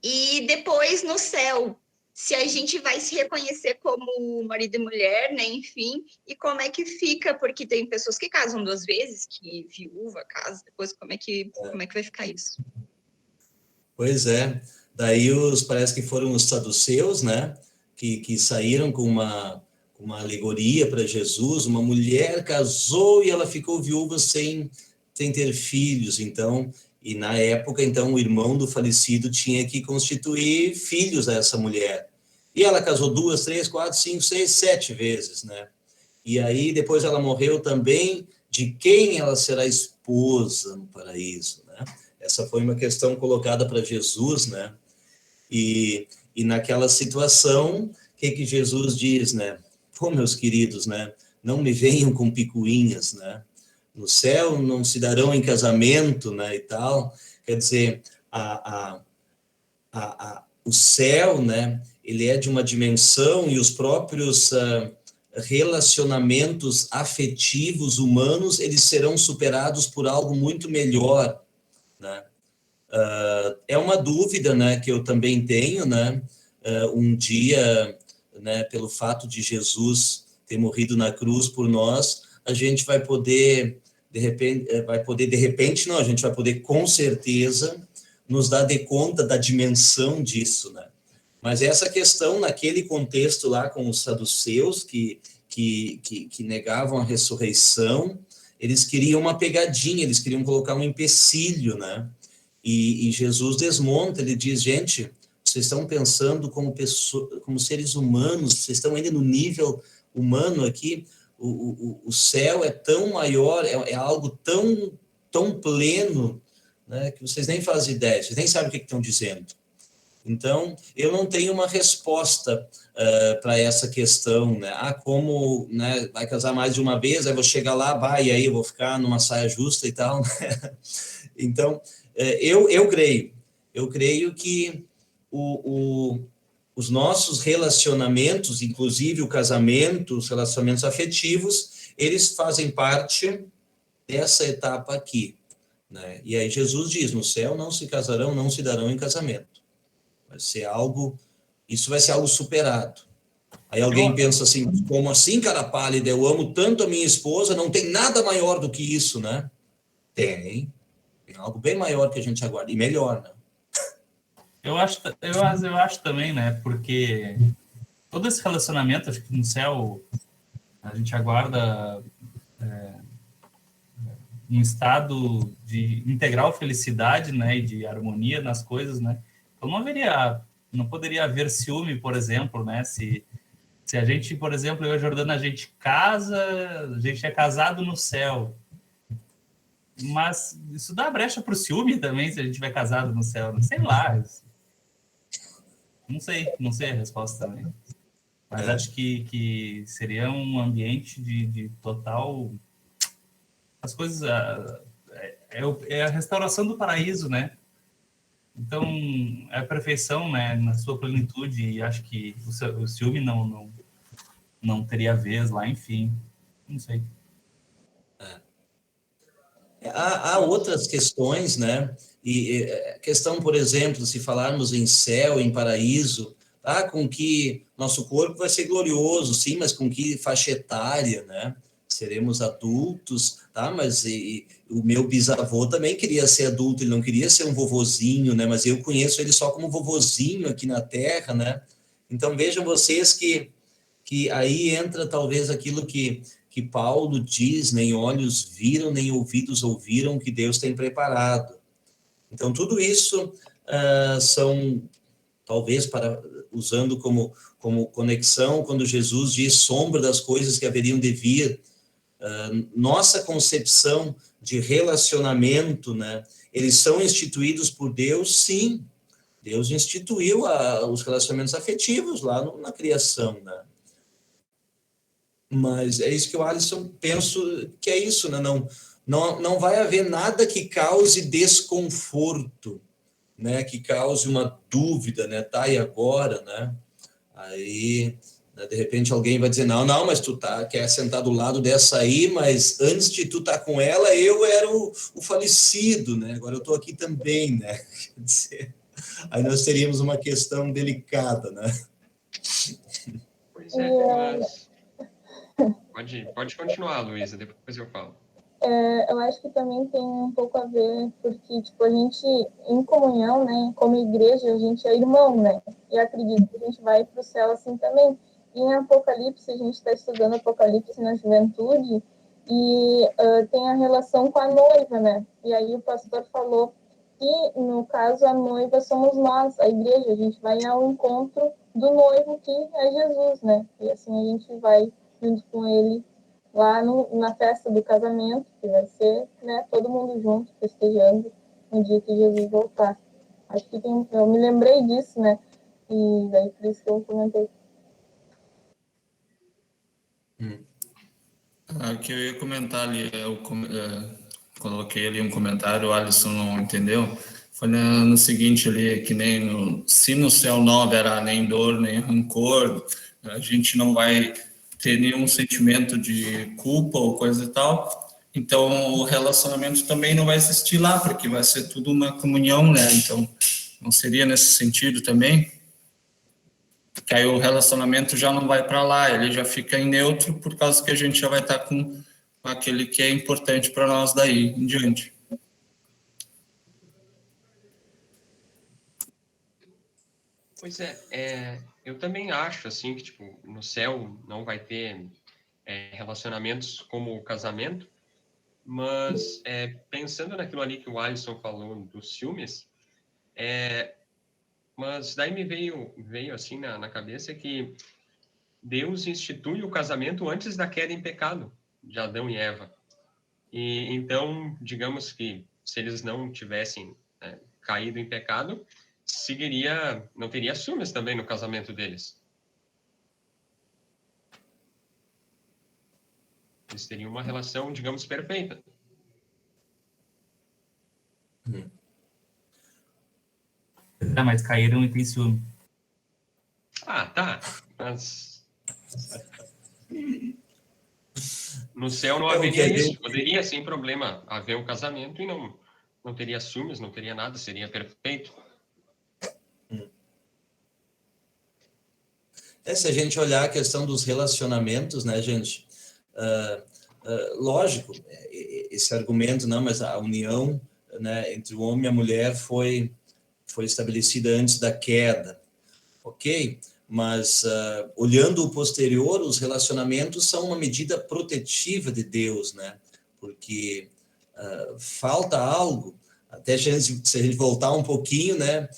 E: E depois, no céu, se a gente vai se reconhecer como marido e mulher, né? Enfim, e como é que fica? Porque tem pessoas que casam 2 vezes, que viúva, casa, depois como é que vai ficar isso?
C: Pois é. Daí parece que foram os saduceus, né? Que saíram com uma alegoria para Jesus. Uma mulher casou e ela ficou viúva sem ter filhos. Então, e na época, então, o irmão do falecido tinha que constituir filhos a essa mulher. E ela casou 2, 3, 4, 5, 6, 7 vezes, né? E aí depois ela morreu também. De quem ela será esposa no paraíso, né? Essa foi uma questão colocada para Jesus, né? E naquela situação, o que Jesus diz, né? Pô, meus queridos, né? Não me venham com picuinhas, né? No céu não se darão em casamento, né? E tal. Quer dizer, o céu, né? Ele é de uma dimensão e os próprios relacionamentos afetivos humanos, eles serão superados por algo muito melhor, né? É uma dúvida, né, que eu também tenho, né? Um dia, né, pelo fato de Jesus ter morrido na cruz por nós, a gente vai poder, de repente, não, a gente vai poder, com certeza, nos dar de conta da dimensão disso, né? Mas essa questão, naquele contexto lá com os saduceus, que negavam a ressurreição, eles queriam uma pegadinha, eles queriam colocar um empecilho, né? E Jesus desmonta, ele diz, gente, vocês estão pensando como seres humanos, vocês estão ainda no nível humano aqui, o céu é tão maior, é algo tão pleno, né, que vocês nem fazem ideia, vocês nem sabem o que estão dizendo. Então, eu não tenho uma resposta para essa questão, né? Como, né, vai casar mais de uma vez, aí vou chegar lá, e aí eu vou ficar numa saia justa e tal, né? Então, eu creio que os nossos relacionamentos, inclusive o casamento, os relacionamentos afetivos, eles fazem parte dessa etapa aqui, né? E aí Jesus diz, no céu não se casarão, não se darão em casamento. Isso vai ser algo superado. Aí alguém pensa assim, como assim, cara pálida, eu amo tanto a minha esposa, não tem nada maior do que isso, né? Tem algo bem maior que a gente aguarda, e melhor, né?
D: Eu acho também, né? Porque todo esse relacionamento, acho que no céu a gente aguarda um estado de integral felicidade, né? E de harmonia nas coisas, né? Então não poderia haver ciúme, por exemplo, né? Se a gente, por exemplo, eu e a Jordana, a gente é casado no céu. Mas isso dá brecha para o ciúme também, se a gente tiver casado no céu. Sei lá. Não sei a resposta também. Mas acho que seria um ambiente de total... As coisas... É a restauração do paraíso, né? Então, é a perfeição, né, na sua plenitude, e acho que o ciúme não teria vez lá, enfim. Não sei.
C: Há outras questões, né? E questão, por exemplo, se falarmos em céu, em paraíso, com que nosso corpo vai ser glorioso, sim, mas com que faixa etária, né? Seremos adultos, tá? Mas o meu bisavô também queria ser adulto, ele não queria ser um vovozinho, né? Mas eu conheço ele só como vovozinho aqui na Terra, né? Então vejam vocês que aí entra talvez aquilo que Paulo diz, nem olhos viram, nem ouvidos ouviram que Deus tem preparado. Então tudo isso são talvez usando como conexão, quando Jesus diz sombra das coisas que haveriam de vir, nossa concepção de relacionamento, né, eles são instituídos por Deus, sim. Deus instituiu os relacionamentos afetivos lá na criação, né? Mas é isso que o Alisson penso que é isso, né? Não vai haver nada que cause desconforto, né? Que cause uma dúvida, né? Tá, e agora, né? Aí, né, de repente alguém vai dizer, não, mas tu quer sentar do lado dessa aí, mas antes de tu estar com ela, eu era o falecido, né? Agora eu tô aqui também, né? Quer dizer, aí nós teríamos uma questão delicada, né?
A: Pois é, mas... Pode continuar, Luísa, depois eu falo.
F: Eu acho que também tem um pouco a ver, porque, tipo, a gente, em comunhão, né, como igreja, a gente é irmão, né? E acredito que a gente vai para o céu assim também. E em Apocalipse, a gente está estudando Apocalipse na juventude, e tem a relação com a noiva, né? E aí o pastor falou que, no caso, a noiva somos nós, a igreja. A gente vai ao encontro do noivo, que é Jesus, né? E assim a gente vai junto com ele lá na festa do casamento, que vai ser, né, todo mundo junto, festejando no dia que Jesus voltar. Acho que eu me lembrei disso, né? E daí por isso que eu comentei.
G: O que eu ia comentar ali, coloquei ali um comentário, o Alisson não entendeu, foi no seguinte ali, que se no céu não haverá nem dor, nem rancor, a gente não vai ter nenhum sentimento de culpa ou coisa e tal, então o relacionamento também não vai existir lá, porque vai ser tudo uma comunhão, né? Então, não seria nesse sentido também? Que aí o relacionamento já não vai para lá, ele já fica em neutro, por causa que a gente já vai estar com aquele que é importante para nós daí em diante.
A: Pois é, eu também acho, assim, que, tipo, no céu não vai ter relacionamentos como o casamento, mas pensando naquilo ali que o Alisson falou dos filmes, mas daí me veio assim na cabeça que Deus institui o casamento antes da queda em pecado de Adão e Eva. E então, digamos que se eles não tivessem caído em pecado, não teria ciúmes também no casamento deles. Eles teriam uma relação, digamos, perfeita.
D: Mas caíram e tem ciúme.
A: Ah, tá. Mas no céu não haveria isso. Poderia, sem problema, haver um casamento e não teria ciúmes, não teria nada, seria perfeito.
C: Se a gente olhar a questão dos relacionamentos, né, gente? Lógico, esse argumento, não, mas a união, né, entre o homem e a mulher foi estabelecida antes da queda, ok? Mas olhando o posterior, os relacionamentos são uma medida protetiva de Deus, né? Porque falta algo, até se a gente voltar um pouquinho, né?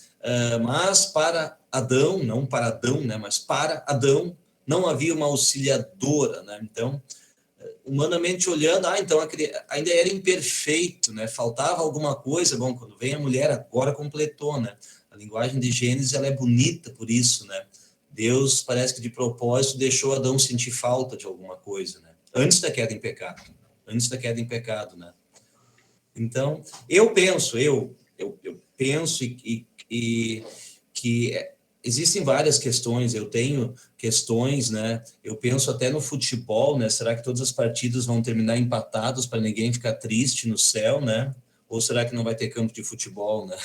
C: Mas para Adão, não para Adão, né? Mas para Adão não havia uma auxiliadora, né? Então, humanamente olhando, então ainda era imperfeito, né? Faltava alguma coisa. Bom, quando vem a mulher, agora completou, né? A linguagem de Gênesis, ela é bonita por isso, né? Deus parece que de propósito deixou Adão sentir falta de alguma coisa, né? Antes da queda em pecado, né? Então, eu penso que existem várias questões. Eu tenho questões, né? Eu penso até no futebol, né? Será que todas as partidas vão terminar empatados para ninguém ficar triste no céu, né? Ou será que não vai ter campo de futebol, né?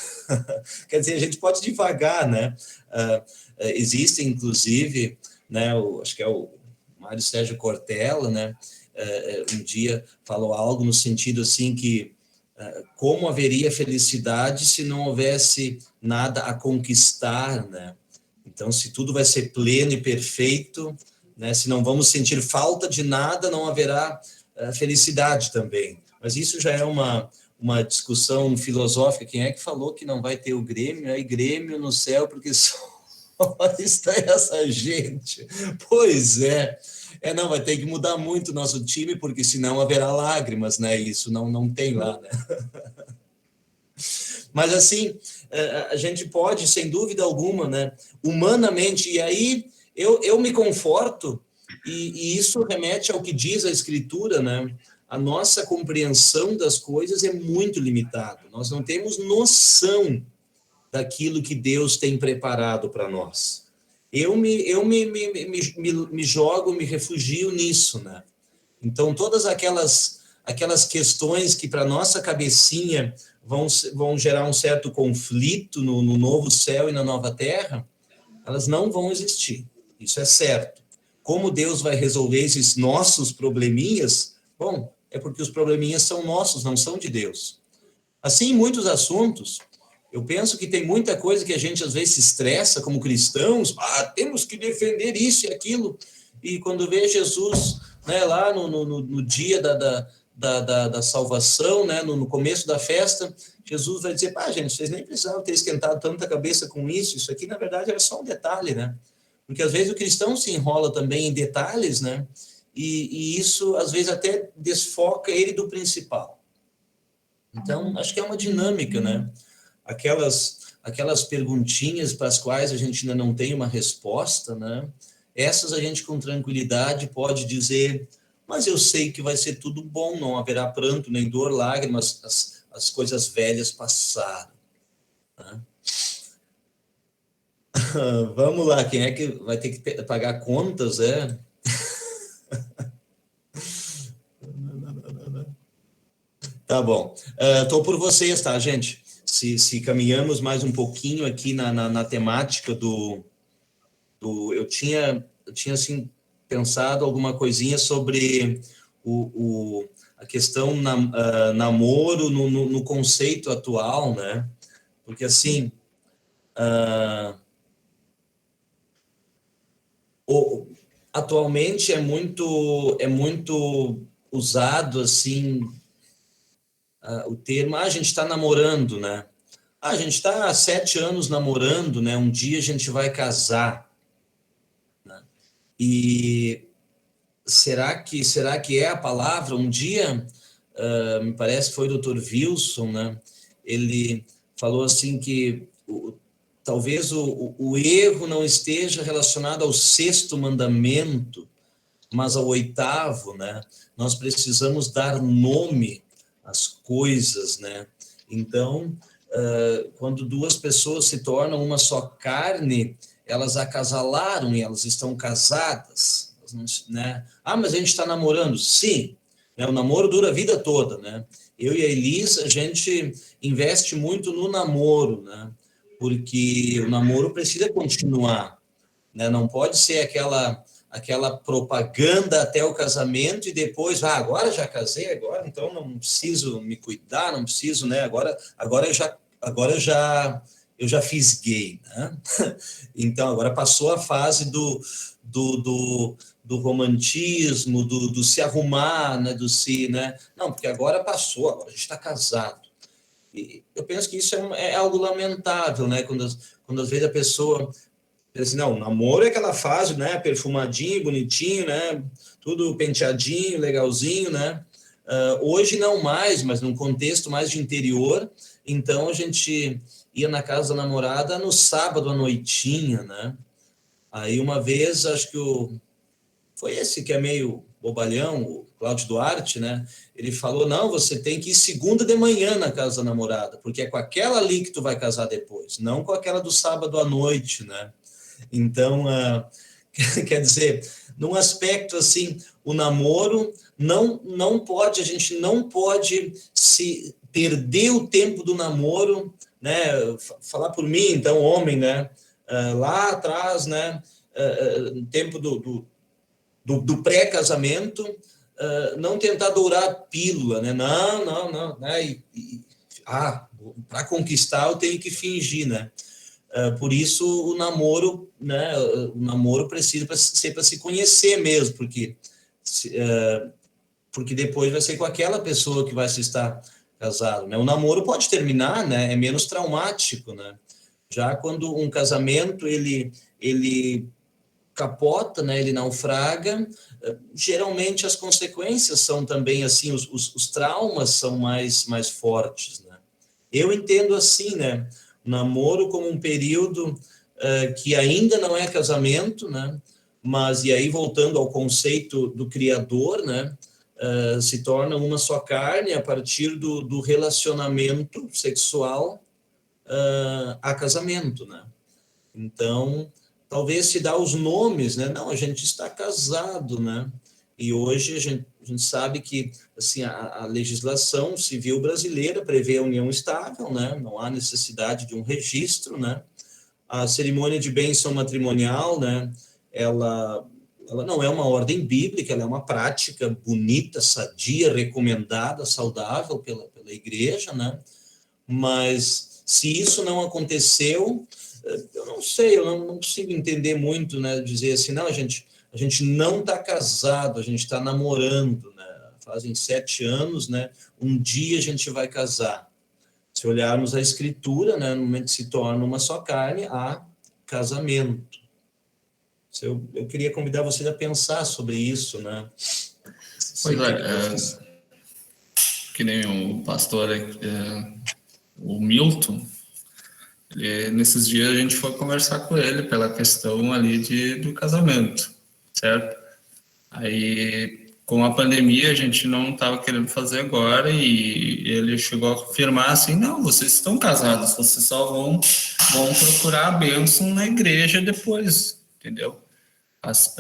C: Quer dizer, a gente pode devagar, né? Existem, inclusive, né? Acho que é o Mário Sérgio Cortella, né? Um dia falou algo no sentido assim que como haveria felicidade se não houvesse nada a conquistar, né? Então, se tudo vai ser pleno e perfeito, né? Se não vamos sentir falta de nada, não haverá felicidade também. Mas isso já é uma discussão filosófica. Quem é que falou que não vai ter o Grêmio? É Grêmio no céu, porque Onde está essa gente? Pois é. Não, vai ter que mudar muito o nosso time, porque senão haverá lágrimas, né? Isso não tem lá, né? Mas, assim, a gente pode, sem dúvida alguma, né? Humanamente, e aí eu me conforto, e isso remete ao que diz a Escritura, né? A nossa compreensão das coisas é muito limitada. Nós não temos noção daquilo que Deus tem preparado para nós. Eu me jogo, me refugio nisso, né? Então, todas aquelas questões que para nossa cabecinha vão gerar um certo conflito no novo céu e na nova terra, elas não vão existir. Isso é certo. Como Deus vai resolver esses nossos probleminhas? Bom, é porque os probleminhas são nossos, não são de Deus. Assim, em muitos assuntos, eu penso que tem muita coisa que a gente às vezes se estressa como cristãos, temos que defender isso e aquilo, e quando vê Jesus, né, lá no dia da salvação, né, no começo da festa, Jesus vai dizer, gente, vocês nem precisavam ter esquentado tanta cabeça com isso aqui na verdade era só um detalhe, né? Porque às vezes o cristão se enrola também em detalhes, né? E isso às vezes até desfoca ele do principal. Então, acho que é uma dinâmica, né? Aquelas perguntinhas para as quais a gente ainda não tem uma resposta, né? Essas a gente com tranquilidade pode dizer, mas eu sei que vai ser tudo bom, não haverá pranto, nem dor, lágrimas, as coisas velhas passaram. Né? Vamos lá, quem é que vai ter que pagar contas, Tá bom. Estou por vocês, tá, gente? Se caminhamos mais um pouquinho aqui na temática eu tinha assim, pensado alguma coisinha sobre a questão namoro no conceito atual, né? Porque, assim, atualmente é muito usado, assim, o termo, a gente está namorando, né? A gente está há 7 anos namorando, né? Um dia a gente vai casar. Né? E será que é a palavra? Um dia, me parece que foi o Dr. Wilson, né? Ele falou assim que talvez o erro não esteja relacionado ao 6º mandamento, mas ao 8º, né? Nós precisamos dar nome às coisas, né? Então, quando 2 pessoas se tornam uma só carne, elas acasalaram e elas estão casadas, né? Mas a gente está namorando. Sim, né? O namoro dura a vida toda, né? Eu e a Elis, a gente investe muito no namoro, né? Porque o namoro precisa continuar, né? Não pode ser aquela propaganda até o casamento e depois, agora já casei, agora então não preciso me cuidar, não preciso, né? Agora eu já fiz gay, né? Então agora passou a fase do romantismo, do se arrumar, né? né? Não, porque agora passou, agora a gente está casado. E eu penso que isso é algo lamentável, né? Quando às vezes a pessoa assim, não, namoro é aquela fase, né, perfumadinho, bonitinho, né, tudo penteadinho, legalzinho, né, hoje não mais, mas num contexto mais de interior, então a gente ia na casa da namorada no sábado à noitinha, né, aí uma vez, acho que foi esse que é meio bobalhão, o Cláudio Duarte, né, ele falou, não, você tem que ir segunda de manhã na casa da namorada, porque é com aquela ali que tu vai casar depois, não com aquela do sábado à noite, né. Então, quer dizer, num aspecto assim, o namoro não pode, a gente não pode se perder o tempo do namoro, né? Falar por mim, então, homem, né? Lá atrás, né? No tempo do pré-casamento, não tentar dourar a pílula, né? Não, né? Para conquistar eu tenho que fingir, né? Por isso o namoro, né? O namoro precisa ser para se conhecer mesmo, porque depois vai ser com aquela pessoa que vai se estar casado, né? O namoro pode terminar, né? É menos traumático, né? Já quando um casamento ele ele capota, né, ele naufraga. Geralmente as consequências são também assim, os traumas são mais fortes, né? Eu entendo assim, né, o namoro como um período que ainda não é casamento, né, mas, e aí voltando ao conceito do Criador, né, se torna uma só carne a partir do relacionamento sexual a casamento, né? Então, talvez se dá os nomes, né? Não, a gente está casado, né? E hoje a gente sabe que assim, a legislação civil brasileira prevê a união estável, né? Não há necessidade de um registro, né? A cerimônia de bênção matrimonial, né? Ela não é uma ordem bíblica, ela é uma prática bonita, sadia, recomendada, saudável pela igreja, né? Mas se isso não aconteceu, eu não sei, eu não consigo entender muito, né? Dizer assim, não, a gente não está casado, a gente está namorando, né? Fazem 7 anos, né? Um dia a gente vai casar. Se olharmos a escritura, né? No momento que se torna uma só carne, há casamento. Eu queria convidar vocês a pensar sobre isso, né?
G: Pois que nem o pastor, o Milton, nesses dias a gente foi conversar com ele pela questão ali do casamento, certo? Aí, com a pandemia, a gente não estava querendo fazer agora e ele chegou a afirmar assim, não, vocês estão casados, vocês só vão procurar a bênção na igreja depois, entendeu?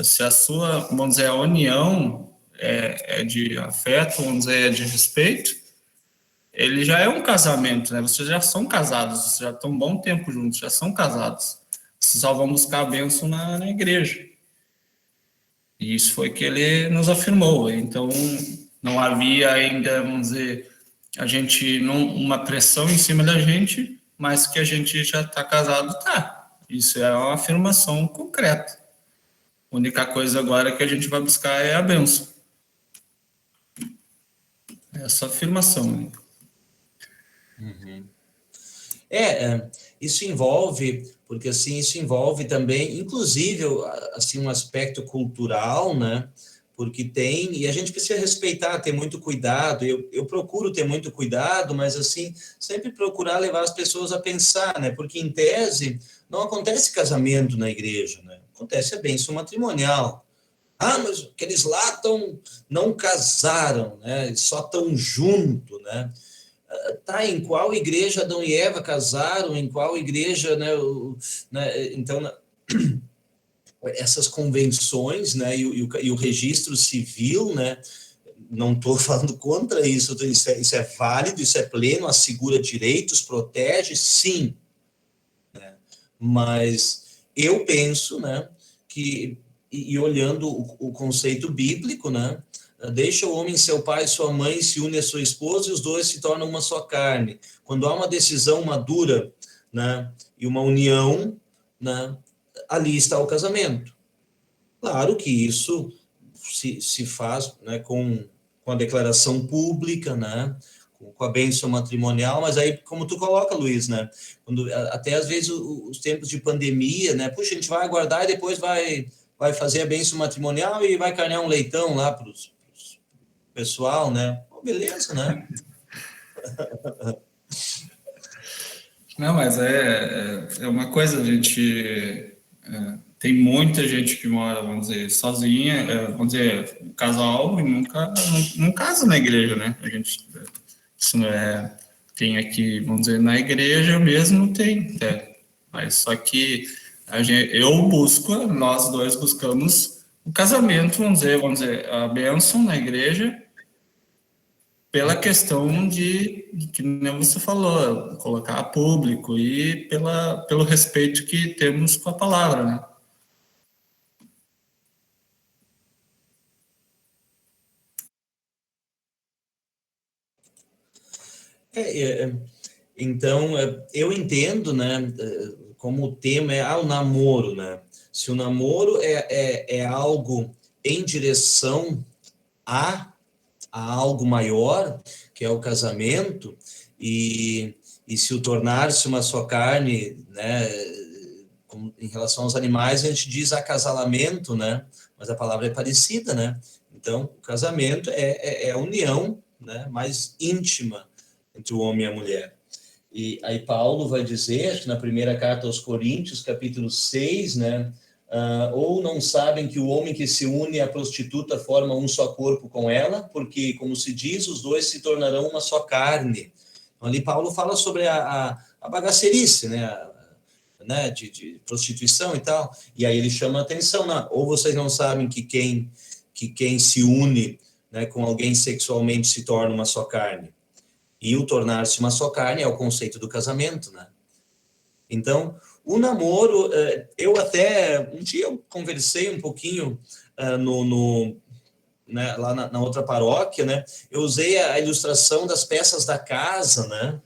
G: Se a sua, vamos dizer, a união é de afeto, vamos dizer, é de respeito, ele já é um casamento, né? Vocês já são casados, vocês já estão um bom tempo juntos, já são casados. Vocês só vão buscar a bênção na igreja. E isso foi que ele nos afirmou. Então, não havia ainda, vamos dizer, a gente, uma pressão em cima da gente, mas que a gente já está casado, tá. Isso é uma afirmação concreta. A única coisa agora que a gente vai buscar é a bênção. Essa afirmação.
C: Uhum. Isso envolve, porque assim, isso envolve também, inclusive, assim, um aspecto cultural, né? Porque e a gente precisa respeitar, ter muito cuidado, eu procuro ter muito cuidado, mas assim, sempre procurar levar as pessoas a pensar, né? Porque em tese, não acontece casamento na igreja, né? Acontece a bênção matrimonial. Ah, mas aqueles lá não casaram, né? Só estão juntos, né? Tá, em qual igreja Adão e Eva casaram, em qual igreja, né, então, essas convenções, né, e o registro civil, né, não estou falando contra isso, isso é válido, isso é pleno, assegura direitos, protege, sim, né, mas eu penso, né, que, e olhando o conceito bíblico, né, deixa o homem seu pai e sua mãe, se une a sua esposa e os dois se tornam uma só carne. Quando há uma decisão madura, né, e uma união, né, ali está o casamento. Claro que isso se faz, né, com a declaração pública, né, com a bênção matrimonial, mas aí, como tu coloca, Luiz, né, até às vezes os tempos de pandemia, né, puxa, a gente vai aguardar e depois vai fazer a bênção matrimonial e vai carnear um leitão lá para os pessoal, né? Oh, beleza, né?
G: Não, mas é uma coisa, a gente tem muita gente que mora, vamos dizer, sozinha, vamos dizer, um casal e não casa na igreja, né? A gente isso tem aqui, vamos dizer, na igreja mesmo tem, mas só que nós dois buscamos o casamento, vamos dizer, a bênção na igreja, pela questão de que nem você falou, colocar a público e pelo respeito que temos com a palavra, né?
C: Então, eu entendo, né, como o tema é o namoro, né? Se o namoro é algo em direção a algo maior, que é o casamento, e se o tornar-se uma só carne, né, em relação aos animais, a gente diz acasalamento, né? Mas a palavra é parecida, né? Então, o casamento é a união, né, mais íntima entre o homem e a mulher. E aí Paulo vai dizer, acho que na primeira carta aos Coríntios, capítulo 6, né? Ou não sabem que o homem que se une à prostituta forma um só corpo com ela, porque, como se diz, os dois se tornarão uma só carne. Então, ali Paulo fala sobre a bagaceirice, né, de prostituição e tal, e aí ele chama a atenção, né? Ou vocês não sabem que quem se une, né, com alguém sexualmente se torna uma só carne. E o tornar-se uma só carne é o conceito do casamento, né? Então, o namoro, eu até, um dia eu conversei um pouquinho né, lá na outra paróquia, né? Eu usei a ilustração das peças da casa, né?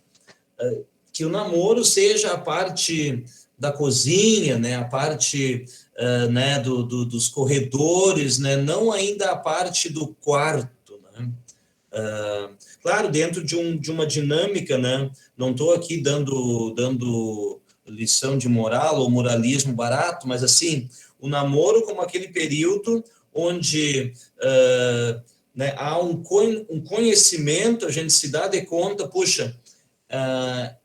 C: Que o namoro seja a parte da cozinha, né? A parte né, dos corredores, né? Não ainda a parte do quarto, né? Claro, dentro de uma dinâmica, né? Não estou aqui dando lição de moral ou moralismo barato, mas assim, o namoro como aquele período onde né, há um conhecimento, a gente se dá de conta, puxa,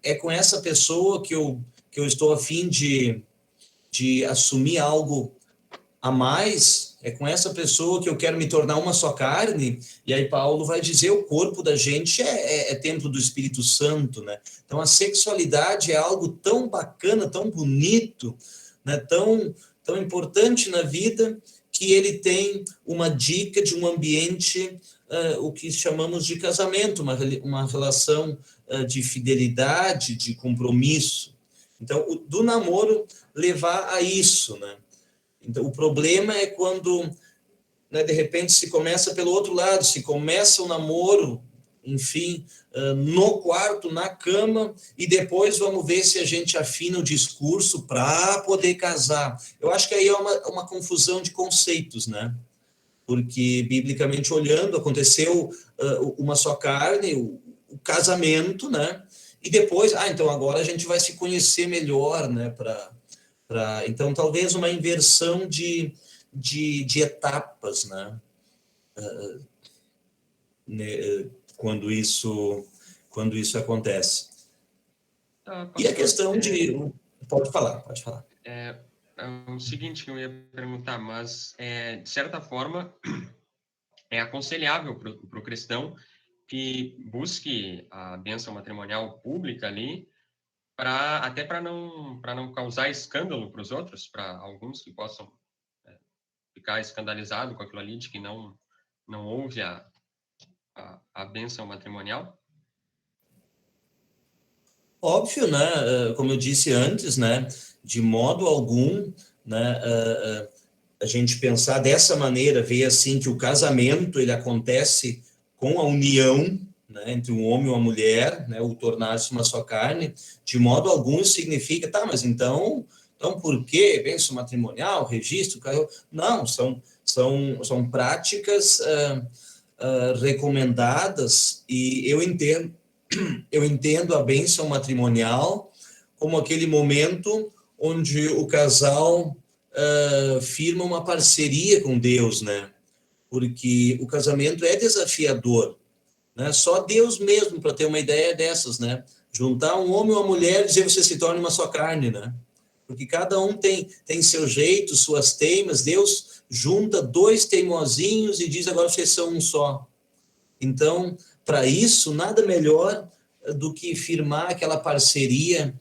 C: é com essa pessoa que eu estou a fim de assumir algo a mais, é com essa pessoa que eu quero me tornar uma só carne, e aí Paulo vai dizer, o corpo da gente é templo do Espírito Santo, né? Então a sexualidade é algo tão bacana, tão bonito, né? Tão importante na vida, que ele tem uma dica de um ambiente, o que chamamos de casamento, uma relação de fidelidade, de compromisso. Então, do namoro levar a isso, né? Então, o problema é quando, né, de repente, se começa pelo outro lado, se começa o namoro, enfim, no quarto, na cama, e depois vamos ver se a gente afina o discurso para poder casar. Eu acho que aí é uma confusão de conceitos, né? Porque, biblicamente olhando, aconteceu uma só carne, o casamento, né? E depois, então agora a gente vai se conhecer melhor, né? Então, talvez uma inversão de etapas, né? Quando isso acontece. E a questão de... Pode falar.
A: É o seguinte que eu ia perguntar, mas, de certa forma, é aconselhável para o cristão que busque a bênção matrimonial pública ali, até para não causar escândalo para os outros, para alguns que possam ficar escandalizados com aquilo ali, de que não houve a bênção matrimonial?
C: Óbvio, né? Como eu disse antes, né? De modo algum, né? A gente pensar dessa maneira, ver assim que o casamento ele acontece com a união, né, entre um homem e uma mulher, né, o tornar-se uma só carne, de modo algum significa, mas então por que bênção matrimonial, registro, não, são práticas recomendadas, e eu entendo a bênção matrimonial como aquele momento onde o casal firma uma parceria com Deus, né? Porque o casamento é desafiador, né? Só Deus mesmo para ter uma ideia dessas, né? Juntar um homem e uma mulher e dizer você se torna uma só carne, né? Porque cada um tem seu jeito, suas teimas. Deus junta dois teimosinhos e diz agora vocês são um só. Então, para isso, nada melhor do que firmar aquela parceria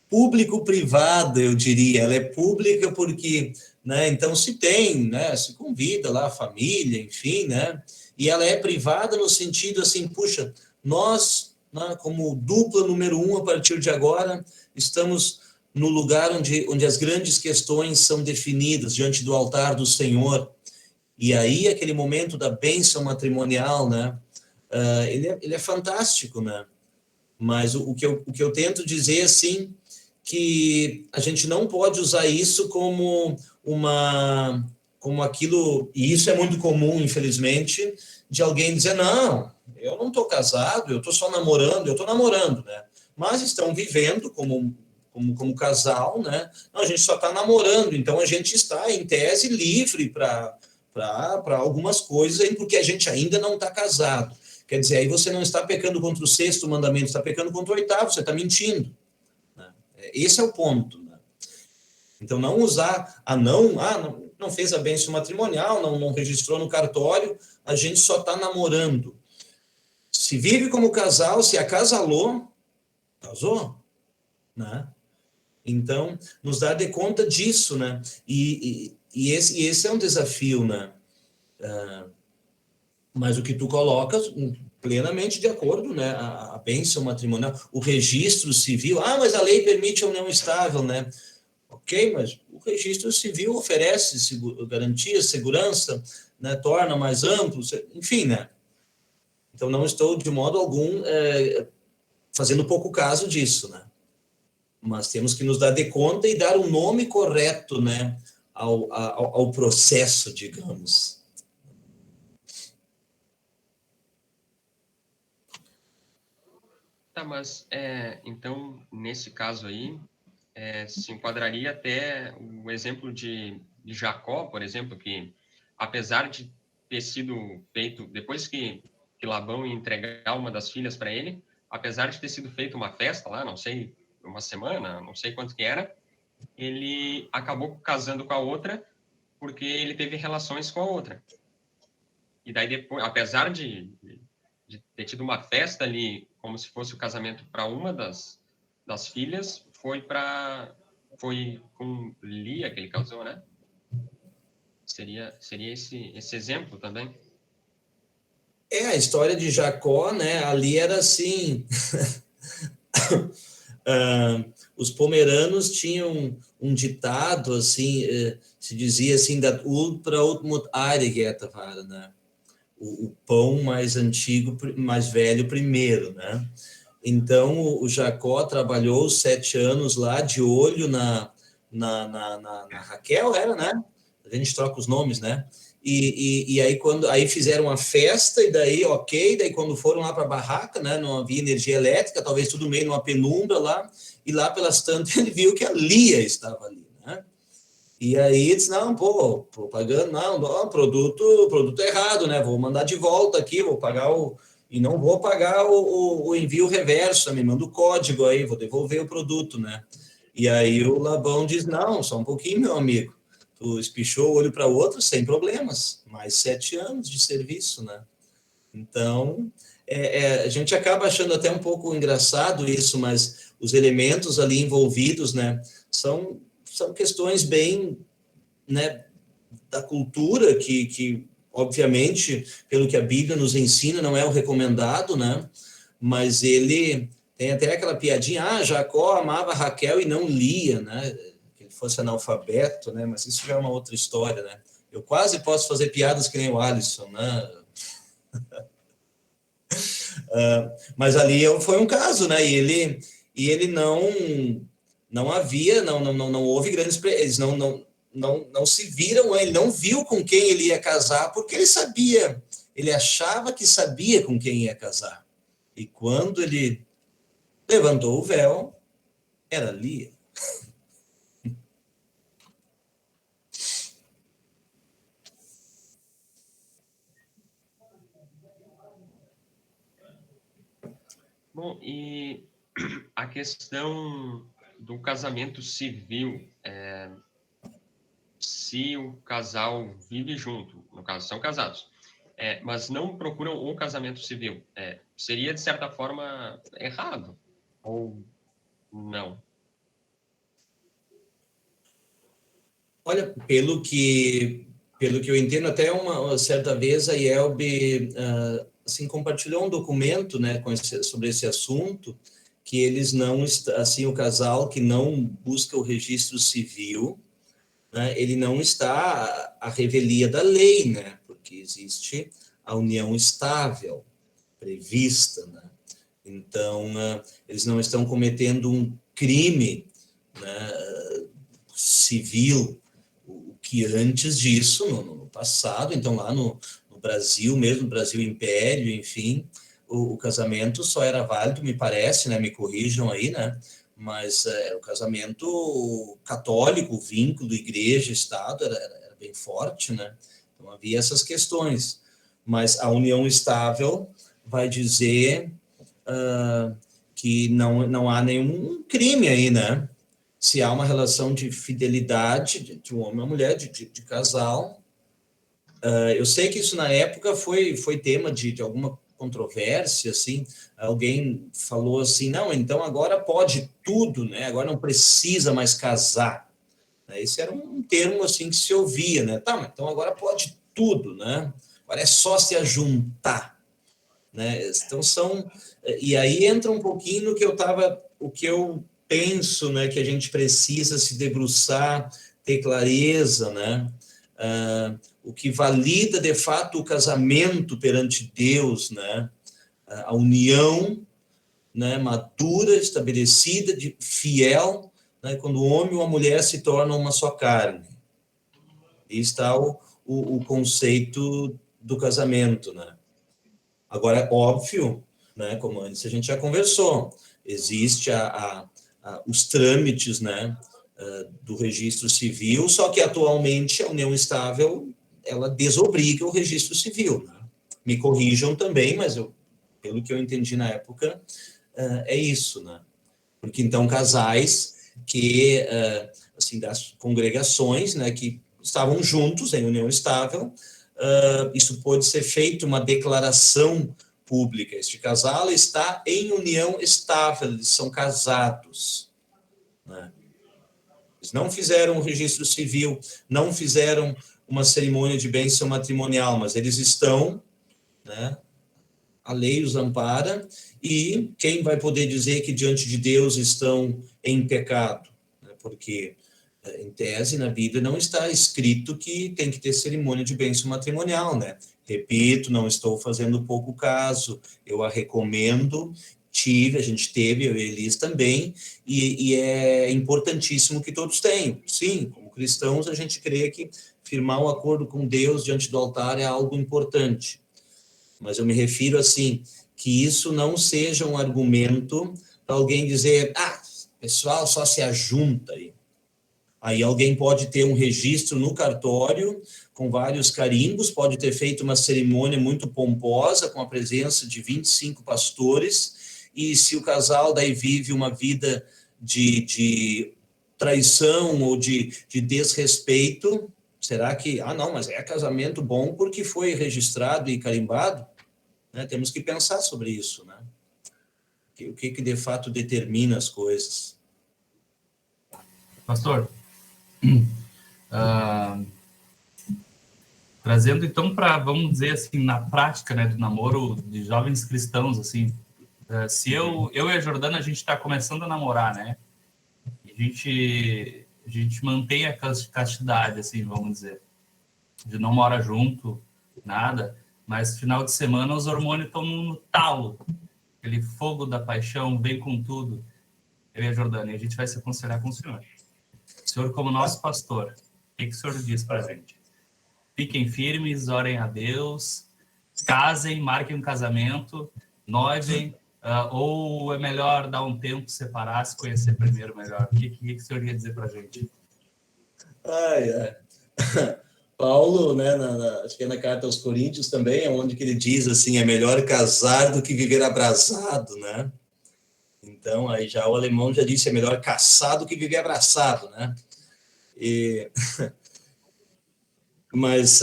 C: público-privada, eu diria. Ela é pública porque, né, então se tem, né, se convida lá a família, enfim, né, e ela é privada no sentido assim, puxa, nós, né, como dupla número 1, a partir de agora, estamos no lugar onde as grandes questões são definidas, diante do altar do Senhor. E aí, aquele momento da bênção matrimonial, né, ele é fantástico, né? Mas o que eu tento dizer, assim, que a gente não pode usar isso como aquilo, e isso é muito comum, infelizmente, de alguém dizer, não, eu não estou casado, eu estou só namorando, eu estou namorando, né? Mas estão vivendo como como casal, né? Não, a gente só está namorando, então a gente está, em tese, livre para algumas coisas, porque a gente ainda não está casado. Quer dizer, aí você não está pecando contra o 6º mandamento, está pecando contra o 8º, você está mentindo. Né? Esse é o ponto. Né? Então, não usar, não fez a bênção matrimonial, não registrou no cartório, a gente só está namorando. Se vive como casal, se acasalou, casou, né? Então, nos dá de conta disso, né? E esse é um desafio, né? Mas o que tu colocas, plenamente de acordo, né? A bênção matrimonial, o registro civil, mas a lei permite a união estável, né? Ok, mas o registro civil oferece garantia, segurança, né? Torna mais amplo, enfim, né? Então, não estou, de modo algum, fazendo pouco caso disso, né? Mas temos que nos dar de conta e dar um nome correto, né, ao processo, digamos.
A: Tá, mas então, nesse caso aí, se enquadraria até o exemplo de Jacó, por exemplo, que apesar de ter sido feito, depois que Labão ia entregar uma das filhas para ele, apesar de ter sido feita uma festa lá, não sei, uma semana, não sei quanto que era, ele acabou casando com a outra porque ele teve relações com a outra. E daí depois, apesar de ter tido uma festa ali, como se fosse o casamento para uma das filhas, foi com Lia que ele casou, né? Seria esse exemplo também?
C: A história de Jacó, né? Ali era assim... os pomeranos tinham um ditado, assim, se dizia assim, da ultra ultimut aregeta, né? O pão mais antigo, mais velho primeiro, né? Então, o Jacó trabalhou 7 anos lá de olho na Raquel, era, né? A gente troca os nomes, né? E aí fizeram uma festa, e daí, daí quando foram lá para a barraca, né? Não havia energia elétrica, talvez tudo meio numa penumbra lá, e lá pelas tantas ele viu que a Lia estava ali, né? E aí disse, propaganda, produto errado, né? Vou mandar de volta aqui, vou pagar e não vou pagar o envio reverso, me manda o código aí, vou devolver o produto, né? E aí o Labão diz, não, só um pouquinho, meu amigo, tu espichou o olho para o outro sem problemas, mais 7 anos de serviço, né? Então, a gente acaba achando até um pouco engraçado isso, mas os elementos ali envolvidos, né, são questões bem, né, da cultura que obviamente, pelo que a Bíblia nos ensina, não é o recomendado, né? Mas ele tem até aquela piadinha, Jacó amava Raquel e não Lia, né? Que ele fosse analfabeto, né? Mas isso já é uma outra história, né? Eu quase posso fazer piadas que nem o Alisson, né? Mas ali foi um caso, né? E ele não houve grandes, eles não se viram, ele não viu com quem ele ia casar, porque ele achava que sabia com quem ia casar. E quando ele levantou o véu, era Lia.
A: Bom, e a questão do casamento civil, se o casal vive junto, no caso, são casados, mas não procuram o casamento civil, seria, de certa forma, errado? Ou não?
C: Olha, pelo que eu entendo, até uma certa vez a IELB assim, compartilhou um documento, né, sobre esse assunto, que eles não, assim, o casal que não busca o registro civil, né, ele não está à revelia da lei, né, porque existe a união estável prevista, né? Então, eles não estão cometendo um crime, né, civil, o que antes disso, no passado, então lá no Brasil mesmo, no Brasil Império, enfim, o casamento só era válido, me parece, né, me corrijam aí, né, mas era o casamento católico, o vínculo igreja-estado era bem forte, né? Então havia essas questões, mas a união estável vai dizer que não há nenhum crime aí, né? Se há uma relação de fidelidade de um homem e uma mulher, de casal. Eu sei que isso na época foi tema de alguma controvérsia, assim, alguém falou assim, não, então agora pode tudo, né? Agora não precisa mais casar. Esse era um termo assim que se ouvia, né? Tá, mas então agora pode tudo, né? Agora é só se ajuntar, né? Então e aí entra um pouquinho o que eu penso, né? Que a gente precisa se debruçar, ter clareza, né? O que valida de fato o casamento perante Deus, né? A união, né? Madura, estabelecida, fiel, né? Quando o homem e a mulher se tornam uma só carne. E está o conceito do casamento, né? Agora, óbvio, né? Como antes a gente já conversou, existe os trâmites, né? Do registro civil, só que atualmente a união estável ela desobriga o registro civil, né? Me corrijam também, mas pelo que eu entendi na época, é isso, né? Porque então casais que, assim, das congregações, né, que estavam juntos em união estável, isso pode ser feito uma declaração pública. Este casal está em união estável, eles são casados, né? Eles não fizeram um registro civil, não fizeram uma cerimônia de bênção matrimonial, mas eles estão, né? A lei os ampara, e quem vai poder dizer que diante de Deus estão em pecado? Porque, em tese, na Bíblia não está escrito que tem que ter cerimônia de bênção matrimonial, né? Repito, não estou fazendo pouco caso, eu a recomendo, a gente teve, eu e Elis também, e é importantíssimo que todos tenham. Sim, como cristãos, a gente crê que firmar um acordo com Deus diante do altar é algo importante. Mas eu me refiro assim, que isso não seja um argumento para alguém dizer, pessoal só se ajunta aí. Aí alguém pode ter um registro no cartório com vários carimbos, pode ter feito uma cerimônia muito pomposa com a presença de 25 pastores, e se o casal daí vive uma vida de traição ou de desrespeito, será que, não, mas é casamento bom porque foi registrado e carimbado? Né? Temos que pensar sobre isso, né? O que de fato determina as coisas.
D: Pastor, trazendo então para, vamos dizer assim, na prática, né, do namoro de jovens cristãos, assim, se eu e a Jordana, a gente está começando a namorar, né? A gente mantém a castidade, assim, vamos dizer. A gente não mora junto, nada, mas final de semana os hormônios estão no talo. Aquele fogo da paixão vem com tudo. Eu e a Jordana, e a gente vai se aconselhar com o senhor. O senhor, como nosso pastor, o que o senhor diz para a gente? Fiquem firmes, orem a Deus, casem, marquem um casamento, noivem, ou é melhor dar um tempo, separar, se conhecer primeiro melhor? O que o senhor ia dizer para a gente?
C: Paulo, né, acho que é na carta aos Coríntios também, é onde que ele diz assim, é melhor casar do que viver abraçado, né? Então, aí já o alemão já disse, é melhor caçar do que viver abraçado, né? Mas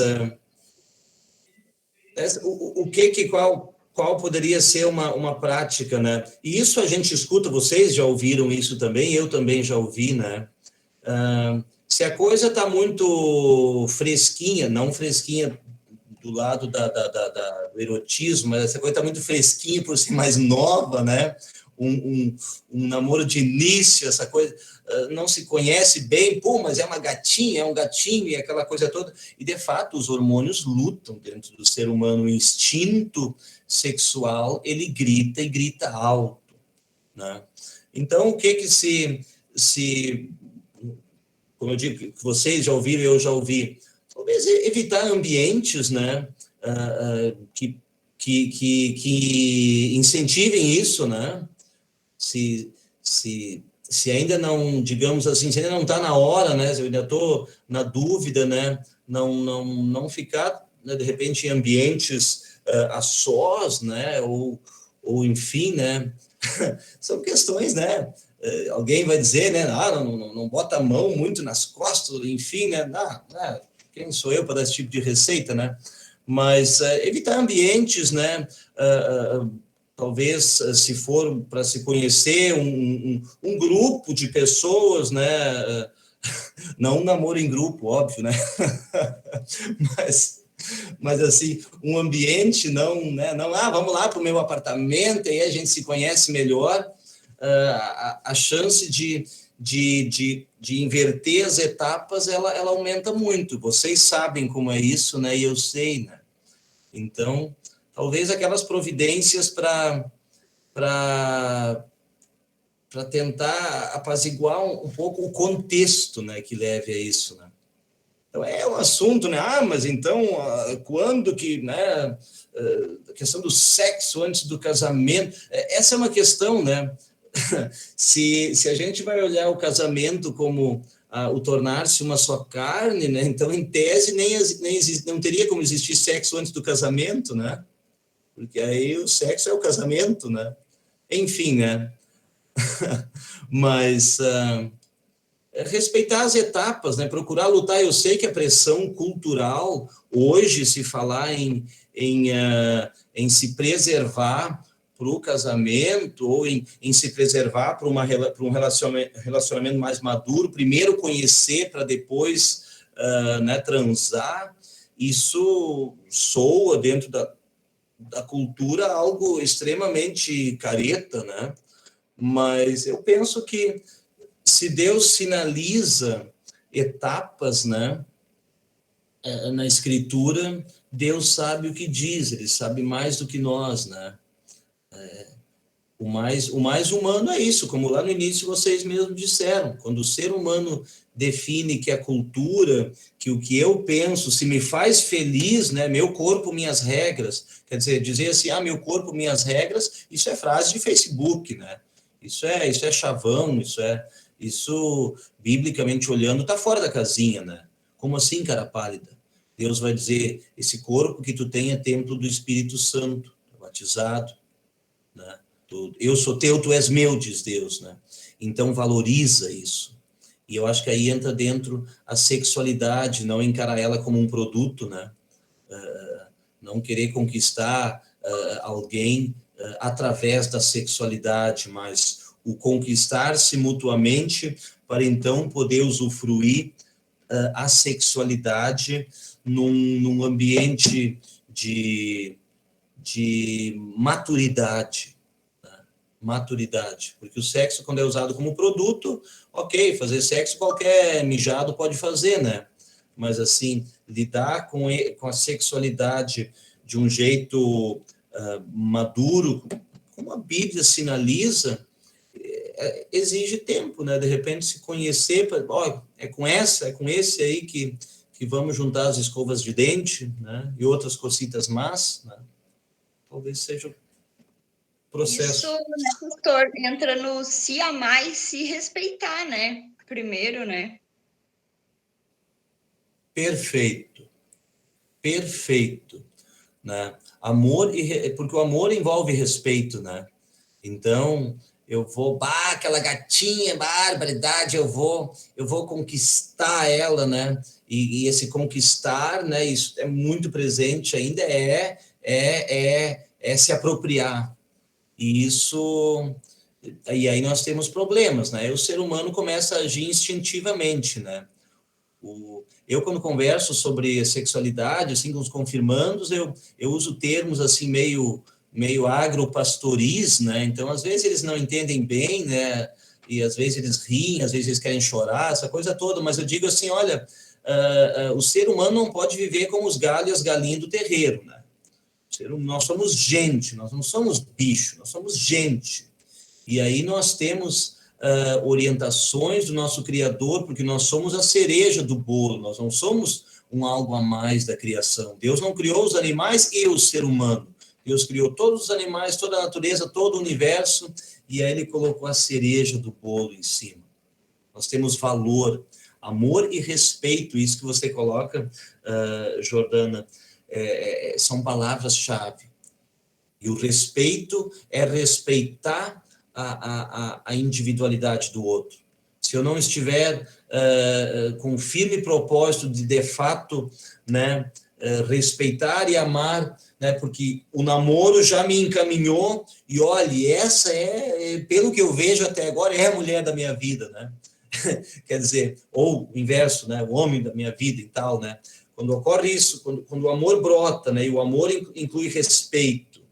C: qual poderia ser uma prática, né? E isso a gente escuta, vocês já ouviram isso também, eu também já ouvi, né? Se a coisa está muito fresquinha, não fresquinha do lado do erotismo, mas essa coisa está muito fresquinha por ser mais nova, né? Um namoro de início, essa coisa, não se conhece bem, mas é uma gatinha, é um gatinho, e aquela coisa toda. E, de fato, os hormônios lutam dentro do ser humano, o instinto sexual, ele grita e grita alto, né? Então, o que se como eu digo, que vocês já ouviram, eu já ouvi, talvez evitar ambientes, né, que incentivem isso, né? Se se ainda não, digamos assim, se ainda não está na hora, né, se eu ainda estou na dúvida, né, não ficar, né, de repente, em ambientes a sós, né, ou enfim, né, são questões, né, alguém vai dizer, né, não bota a mão muito nas costas, enfim, né, quem sou eu para dar esse tipo de receita, né, mas evitar ambientes, né, talvez, se for para se conhecer um grupo de pessoas, né, não um namoro em grupo, óbvio, né, mas assim, um ambiente, vamos lá para o meu apartamento, aí a gente se conhece melhor, a chance de inverter as etapas, ela aumenta muito, vocês sabem como é isso, né, e eu sei, né, então, talvez aquelas providências para tentar apaziguar um pouco o contexto, né, que leve a isso, né. Então, é um assunto, né, mas então, quando que, né, a questão do sexo antes do casamento, essa é uma questão, né, se a gente vai olhar o casamento como o tornar-se uma só carne, né, então, em tese, não teria como existir sexo antes do casamento, né, porque aí o sexo é o casamento, né, enfim, né, mas respeitar as etapas, né? Procurar lutar. Eu sei que a pressão cultural, hoje, se falar em se preservar para o casamento, ou em se preservar para um relacionamento mais maduro, primeiro conhecer para depois né, transar, isso soa dentro da cultura algo extremamente careta, né? Mas eu penso que se Deus sinaliza etapas, né, na Escritura, Deus sabe o que diz, Ele sabe mais do que nós, né? O mais humano é isso, como lá no início vocês mesmos disseram, quando o ser humano define que a cultura, que o que eu penso, se me faz feliz, né, meu corpo, minhas regras, quer dizer assim, meu corpo, minhas regras, isso é frase de Facebook, né? Isso é chavão, isso, biblicamente olhando, está fora da casinha, né? Como assim, cara pálida? Deus vai dizer, esse corpo que tu tem é templo do Espírito Santo, batizado, né? Eu sou teu, tu és meu, diz Deus, né? Então valoriza isso. E eu acho que aí entra dentro a sexualidade, não encarar ela como um produto, né? Não querer conquistar alguém através da sexualidade, mas o conquistar-se mutuamente para então poder usufruir a sexualidade num ambiente de maturidade, né? Maturidade, porque o sexo, quando é usado como produto, ok, fazer sexo qualquer mijado pode fazer, né? Mas assim, lidar com a sexualidade de um jeito maduro, como a Bíblia sinaliza, exige tempo, né? De repente se conhecer, é com esse aí que vamos juntar as escovas de dente, né? E outras cositas más, né? Talvez seja o processo.
E: Isso, né, pastor, entra no se amar e se respeitar, né? Primeiro, né?
C: Perfeito, né? Amor porque o amor envolve respeito, né? Então eu vou, aquela gatinha, barbaridade, eu vou conquistar ela, né? E esse conquistar, né? Isso é muito presente ainda, é se apropriar. E isso, e aí nós temos problemas, né? O ser humano começa a agir instintivamente, né? Eu, quando converso sobre sexualidade, assim, com os confirmandos, eu uso termos, assim, meio agropastoris, né? Então, às vezes, eles não entendem bem, né? E, às vezes, eles riem, às vezes, eles querem chorar, essa coisa toda. Mas eu digo assim, olha, o ser humano não pode viver como os galhos e as galinhas do terreiro, né? Nós somos gente, nós não somos bicho, nós somos gente. E aí nós temos orientações do nosso Criador, porque nós somos a cereja do bolo, nós não somos um algo a mais da criação. Deus não criou os animais e o ser humano. Deus criou todos os animais, toda a natureza, todo o universo, e aí ele colocou a cereja do bolo em cima. Nós temos valor, amor e respeito, isso que você coloca, Jordana, são palavras-chave. E o respeito é respeitar a individualidade do outro. Se eu não estiver com firme propósito de fato, né, respeitar e amar, né, porque o namoro já me encaminhou, e olha, essa pelo que eu vejo até agora, é a mulher da minha vida, né? Quer dizer, ou o inverso, né, o homem da minha vida e tal, né? Quando ocorre isso, quando o amor brota, né, e o amor inclui respeito,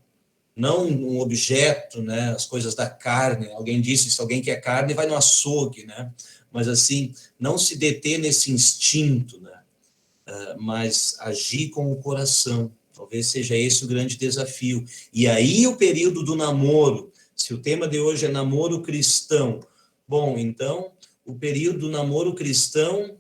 C: não um objeto, né, as coisas da carne. Alguém disse, se alguém quer carne, vai no açougue, né? Mas assim, não se deter nesse instinto, né? Mas agir com o coração. Talvez seja esse o grande desafio. E aí o período do namoro, se o tema de hoje é namoro cristão, bom, então o período do namoro cristão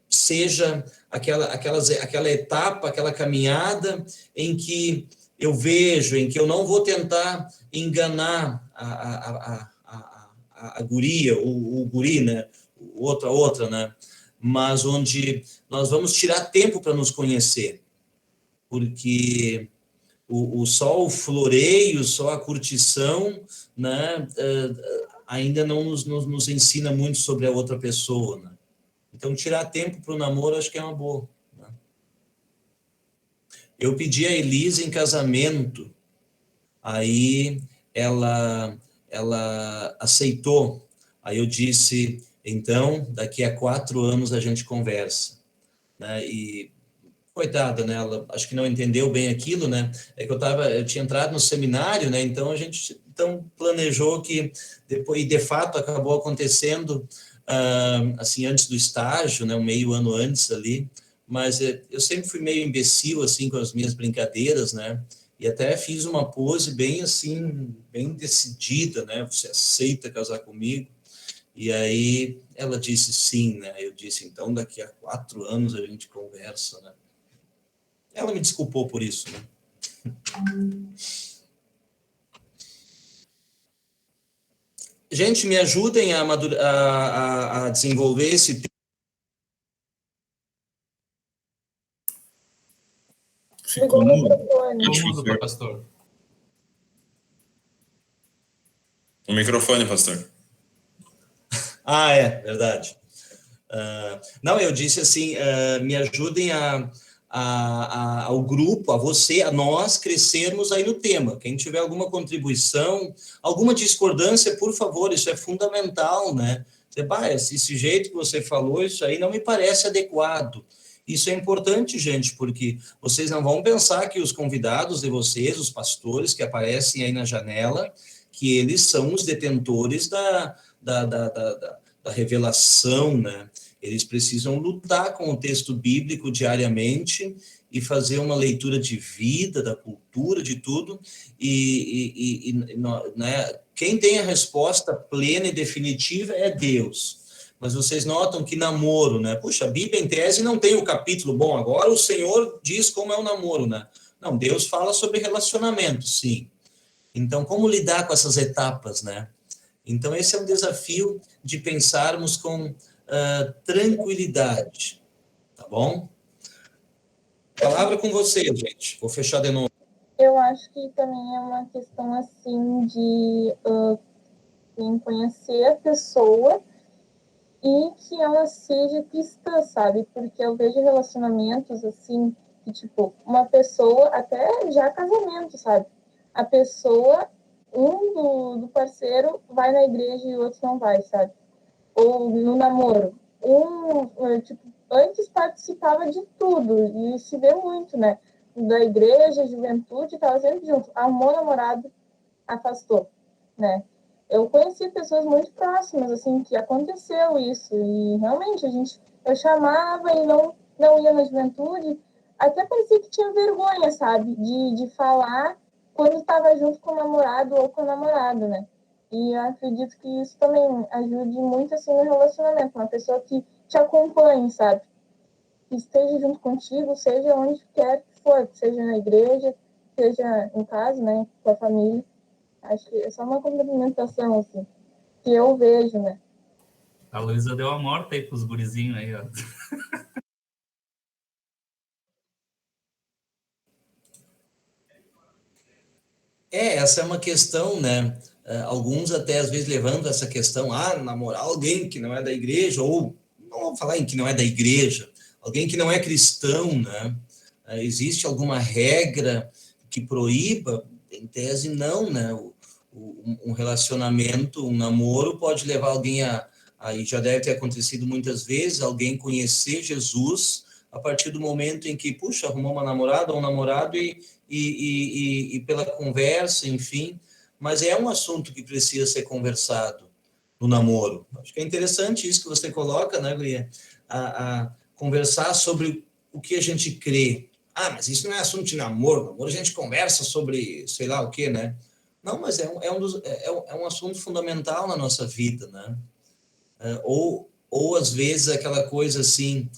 C: seja aquela etapa, aquela caminhada em que eu vejo, em que eu não vou tentar enganar a guria, o guri, né? Outra, né? Mas onde nós vamos tirar tempo para nos conhecer, porque só o floreio, só a curtição, né? Ainda não nos ensina muito sobre a outra pessoa, né? Então, tirar tempo para o namoro, acho que é uma boa. Né? Eu pedi a Elisa em casamento, aí ela aceitou. Aí eu disse, então, daqui a 4 anos a gente conversa. Né? E, coitada, né? Ela acho que não entendeu bem aquilo, né? É que eu tinha entrado no seminário, né? Então, a gente planejou que depois, e de fato, acabou acontecendo assim, antes do estágio, né, meio ano antes ali, mas eu sempre fui meio imbecil, assim, com as minhas brincadeiras, né, e até fiz uma pose bem, assim, bem decidida, né, você aceita casar comigo? E aí ela disse sim, né, eu disse, então daqui a 4 anos a gente conversa, né. Ela me desculpou por isso, né. Gente, me ajudem a desenvolver esse...
G: Ficou mudo.
D: Mudo, pastor.
B: O microfone, pastor.
C: Verdade. Não, eu disse assim, me ajudem ao grupo, a você, a nós crescermos aí no tema. Quem tiver alguma contribuição, alguma discordância, por favor, isso é fundamental, né? Esse jeito que você falou, isso aí não me parece adequado. Isso é importante, gente, porque vocês não vão pensar que os convidados de vocês, os pastores que aparecem aí na janela, que eles são os detentores da revelação, né? Eles precisam lutar com o texto bíblico diariamente e fazer uma leitura de vida, da cultura, de tudo, né? Quem tem a resposta plena e definitiva é Deus. Mas vocês notam que namoro, né? Puxa, a Bíblia em tese não tem o capítulo, bom, agora o Senhor diz como é o namoro, né? Não, Deus fala sobre relacionamento, sim. Então, como lidar com essas etapas, né? Então, esse é um desafio de pensarmos com tranquilidade, tá bom? Palavra com vocês, gente. Vou fechar de novo.
F: Eu acho que também é uma questão, assim, de conhecer a pessoa e que ela seja cristã, sabe? Porque eu vejo relacionamentos, assim, que, tipo, uma pessoa, até já casamento, sabe? A pessoa, do parceiro vai na igreja e o outro não vai, sabe? Ou no namoro. Antes participava de tudo, e se vê muito, né? Da igreja, juventude, estava sempre junto. Arrumou namorado, afastou, né? Eu conheci pessoas muito próximas, assim, que aconteceu isso, e realmente eu chamava e não ia na juventude, até parecia que tinha vergonha, sabe, de falar quando estava junto com o namorado ou com a namorada, né? E eu acredito que isso também ajude muito, assim, no relacionamento, uma pessoa que te acompanhe, sabe? Que esteja junto contigo, seja onde quer que for, seja na igreja, seja em casa, né, com a família. Acho que é só uma complementação, assim, que eu vejo, né.
D: A Luísa deu a morta aí pros gurizinhos aí, ó.
C: Essa é uma questão, né? Alguns até às vezes levantam essa questão, namorar alguém que não é da igreja, ou não vou falar em que não é da igreja, alguém que não é cristão, né? Existe alguma regra que proíba? Em tese, não, né? Um relacionamento, um namoro pode levar alguém aí já deve ter acontecido muitas vezes, alguém conhecer Jesus a partir do momento em que, puxa, arrumou uma namorada ou um namorado e pela conversa, enfim, mas é um assunto que precisa ser conversado no namoro. Acho que é interessante isso que você coloca, né, Guria? A conversar sobre o que a gente crê. Mas isso não é assunto de namoro. Namoro a gente conversa sobre sei lá o quê, né? Não, mas é um assunto fundamental na nossa vida, né? Ou às vezes aquela coisa assim,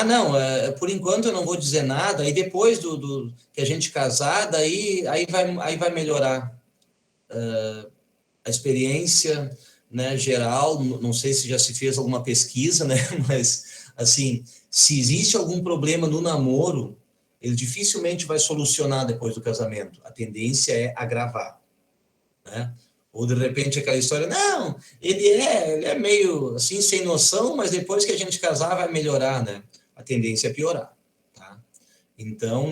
C: não, por enquanto eu não vou dizer nada, aí depois do que a gente casar, aí vai melhorar. A experiência, né, geral, não sei se já se fez alguma pesquisa, né, mas assim, se existe algum problema no namoro, ele dificilmente vai solucionar depois do casamento. A tendência é agravar, né? Ou de repente aquela história, não, ele é meio assim sem noção, mas depois que a gente casar vai melhorar, né? A tendência é piorar, tá? Então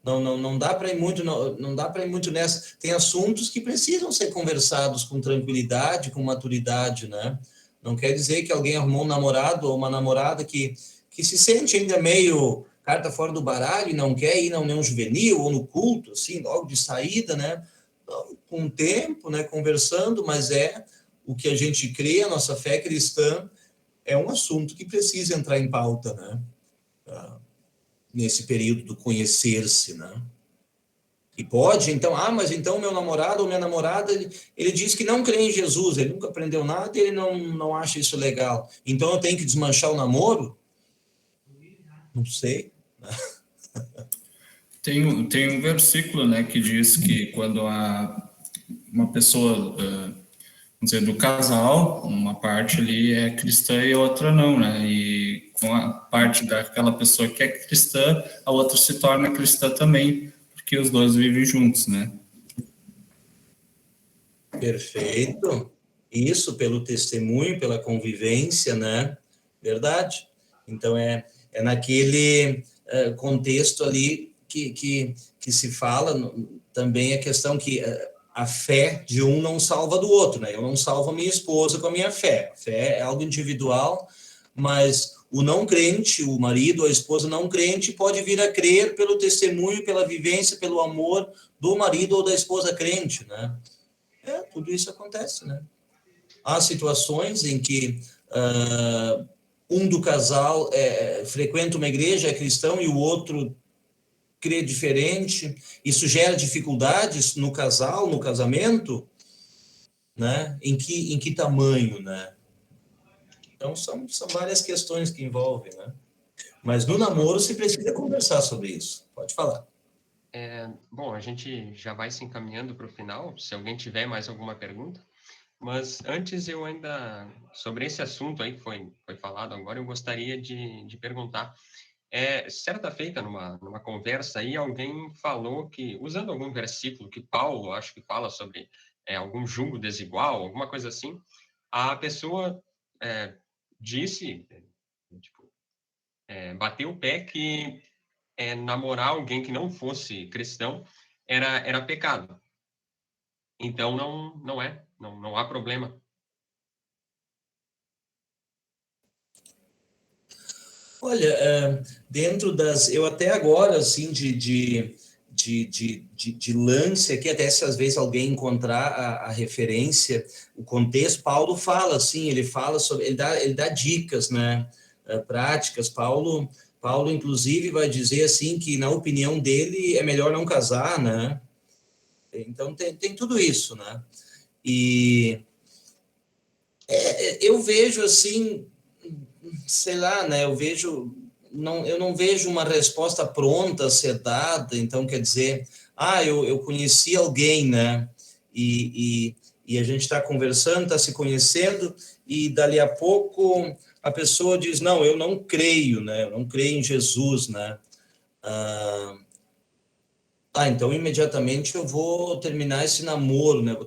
C: não dá para ir muito, não dá para ir muito nessa. Tem assuntos que precisam ser conversados com tranquilidade, com maturidade, né? Não quer dizer que alguém arrumou um namorado ou uma namorada que se sente ainda meio carta fora do baralho e não quer ir na união juvenil ou no culto, assim, logo de saída, né? Com o tempo, né, conversando, mas o que a gente crê, a nossa fé cristã, é um assunto que precisa entrar em pauta, né? Nesse período do conhecer-se, né? E pode, então, mas então meu namorado ou minha namorada, ele diz que não crê em Jesus, ele nunca aprendeu nada e ele não acha isso legal. Então eu tenho que desmanchar o namoro? Não sei.
G: Tem um versículo, né, que diz que quando uma pessoa, vamos dizer, do casal, uma parte ali é cristã e a outra não, né? E com a parte daquela pessoa que é cristã, a outra se torna cristã também, porque os dois vivem juntos, né?
C: Perfeito. Isso pelo testemunho, pela convivência, né? Verdade. Então naquele contexto ali que se fala também a questão que a fé de um não salva do outro, né? Eu não salvo a minha esposa com a minha fé. A fé é algo individual, mas o não crente, o marido ou a esposa não crente pode vir a crer pelo testemunho, pela vivência, pelo amor do marido ou da esposa crente, né? Tudo isso acontece, né? Há situações em que um do casal frequenta uma igreja, é cristão, e o outro crê diferente. Isso gera dificuldades no casal, no casamento, né? Em que tamanho, né? Então, são várias questões que envolvem, né? Mas no namoro se precisa conversar sobre isso. Pode falar.
A: Bom, a gente já vai se encaminhando para o final, se alguém tiver mais alguma pergunta. Mas antes eu ainda, sobre esse assunto aí que foi falado agora, eu gostaria de perguntar. Certa feita, numa conversa aí, alguém falou que, usando algum versículo que Paulo, acho que fala sobre algum julgo desigual, alguma coisa assim, a pessoa disse, tipo, bateu o pé que namorar alguém que não fosse cristão era pecado. Então, não há problema.
C: Olha, dentro eu até agora, assim, de lance aqui, até se às vezes alguém encontrar a referência, o contexto, Paulo fala, assim, ele fala sobre, ele dá dicas, né, práticas. Paulo, inclusive, vai dizer, assim, que na opinião dele é melhor não casar, né? Então, tem tudo isso, né? E eu vejo, assim, sei lá, né? Eu vejo eu não vejo uma resposta pronta a ser dada. Então, quer dizer, eu conheci alguém, né? E a gente está conversando, está se conhecendo, e dali a pouco a pessoa diz, não, eu não creio, né? Eu não creio em Jesus, né? Então imediatamente eu vou terminar esse namoro, né?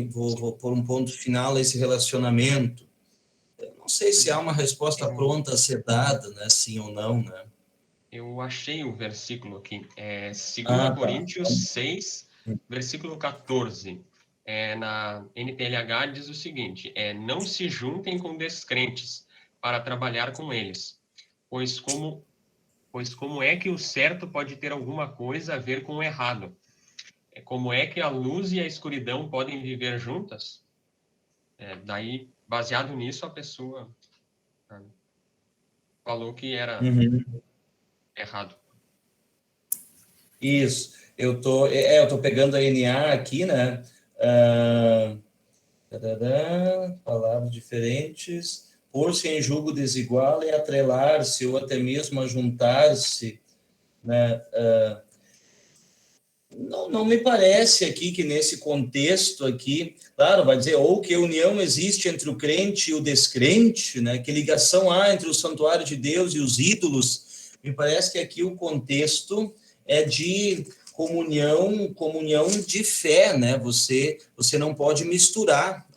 C: Vou pôr um ponto final a esse relacionamento. Eu não sei se há uma resposta pronta a ser dada, né? Sim ou não, né?
A: Eu achei o versículo aqui, 2
C: Tá.
A: Coríntios 6, versículo 14. Na NTLH diz o seguinte, não se juntem com descrentes para trabalhar com eles, pois como é que o certo pode ter alguma coisa a ver com o errado? Como é que a luz e a escuridão podem viver juntas? Daí, baseado nisso, a pessoa falou que era errado.
C: Isso. Eu tô pegando a NA aqui, né? Palavras diferentes. Pôr-se em julgo desigual e atrelar-se, ou até mesmo ajuntar-se, né? Não me parece aqui que nesse contexto aqui, claro, vai dizer, ou que união existe entre o crente e o descrente, né? Que ligação há entre o santuário de Deus e os ídolos. Me parece que aqui o contexto é de comunhão de fé, né? Você não pode misturar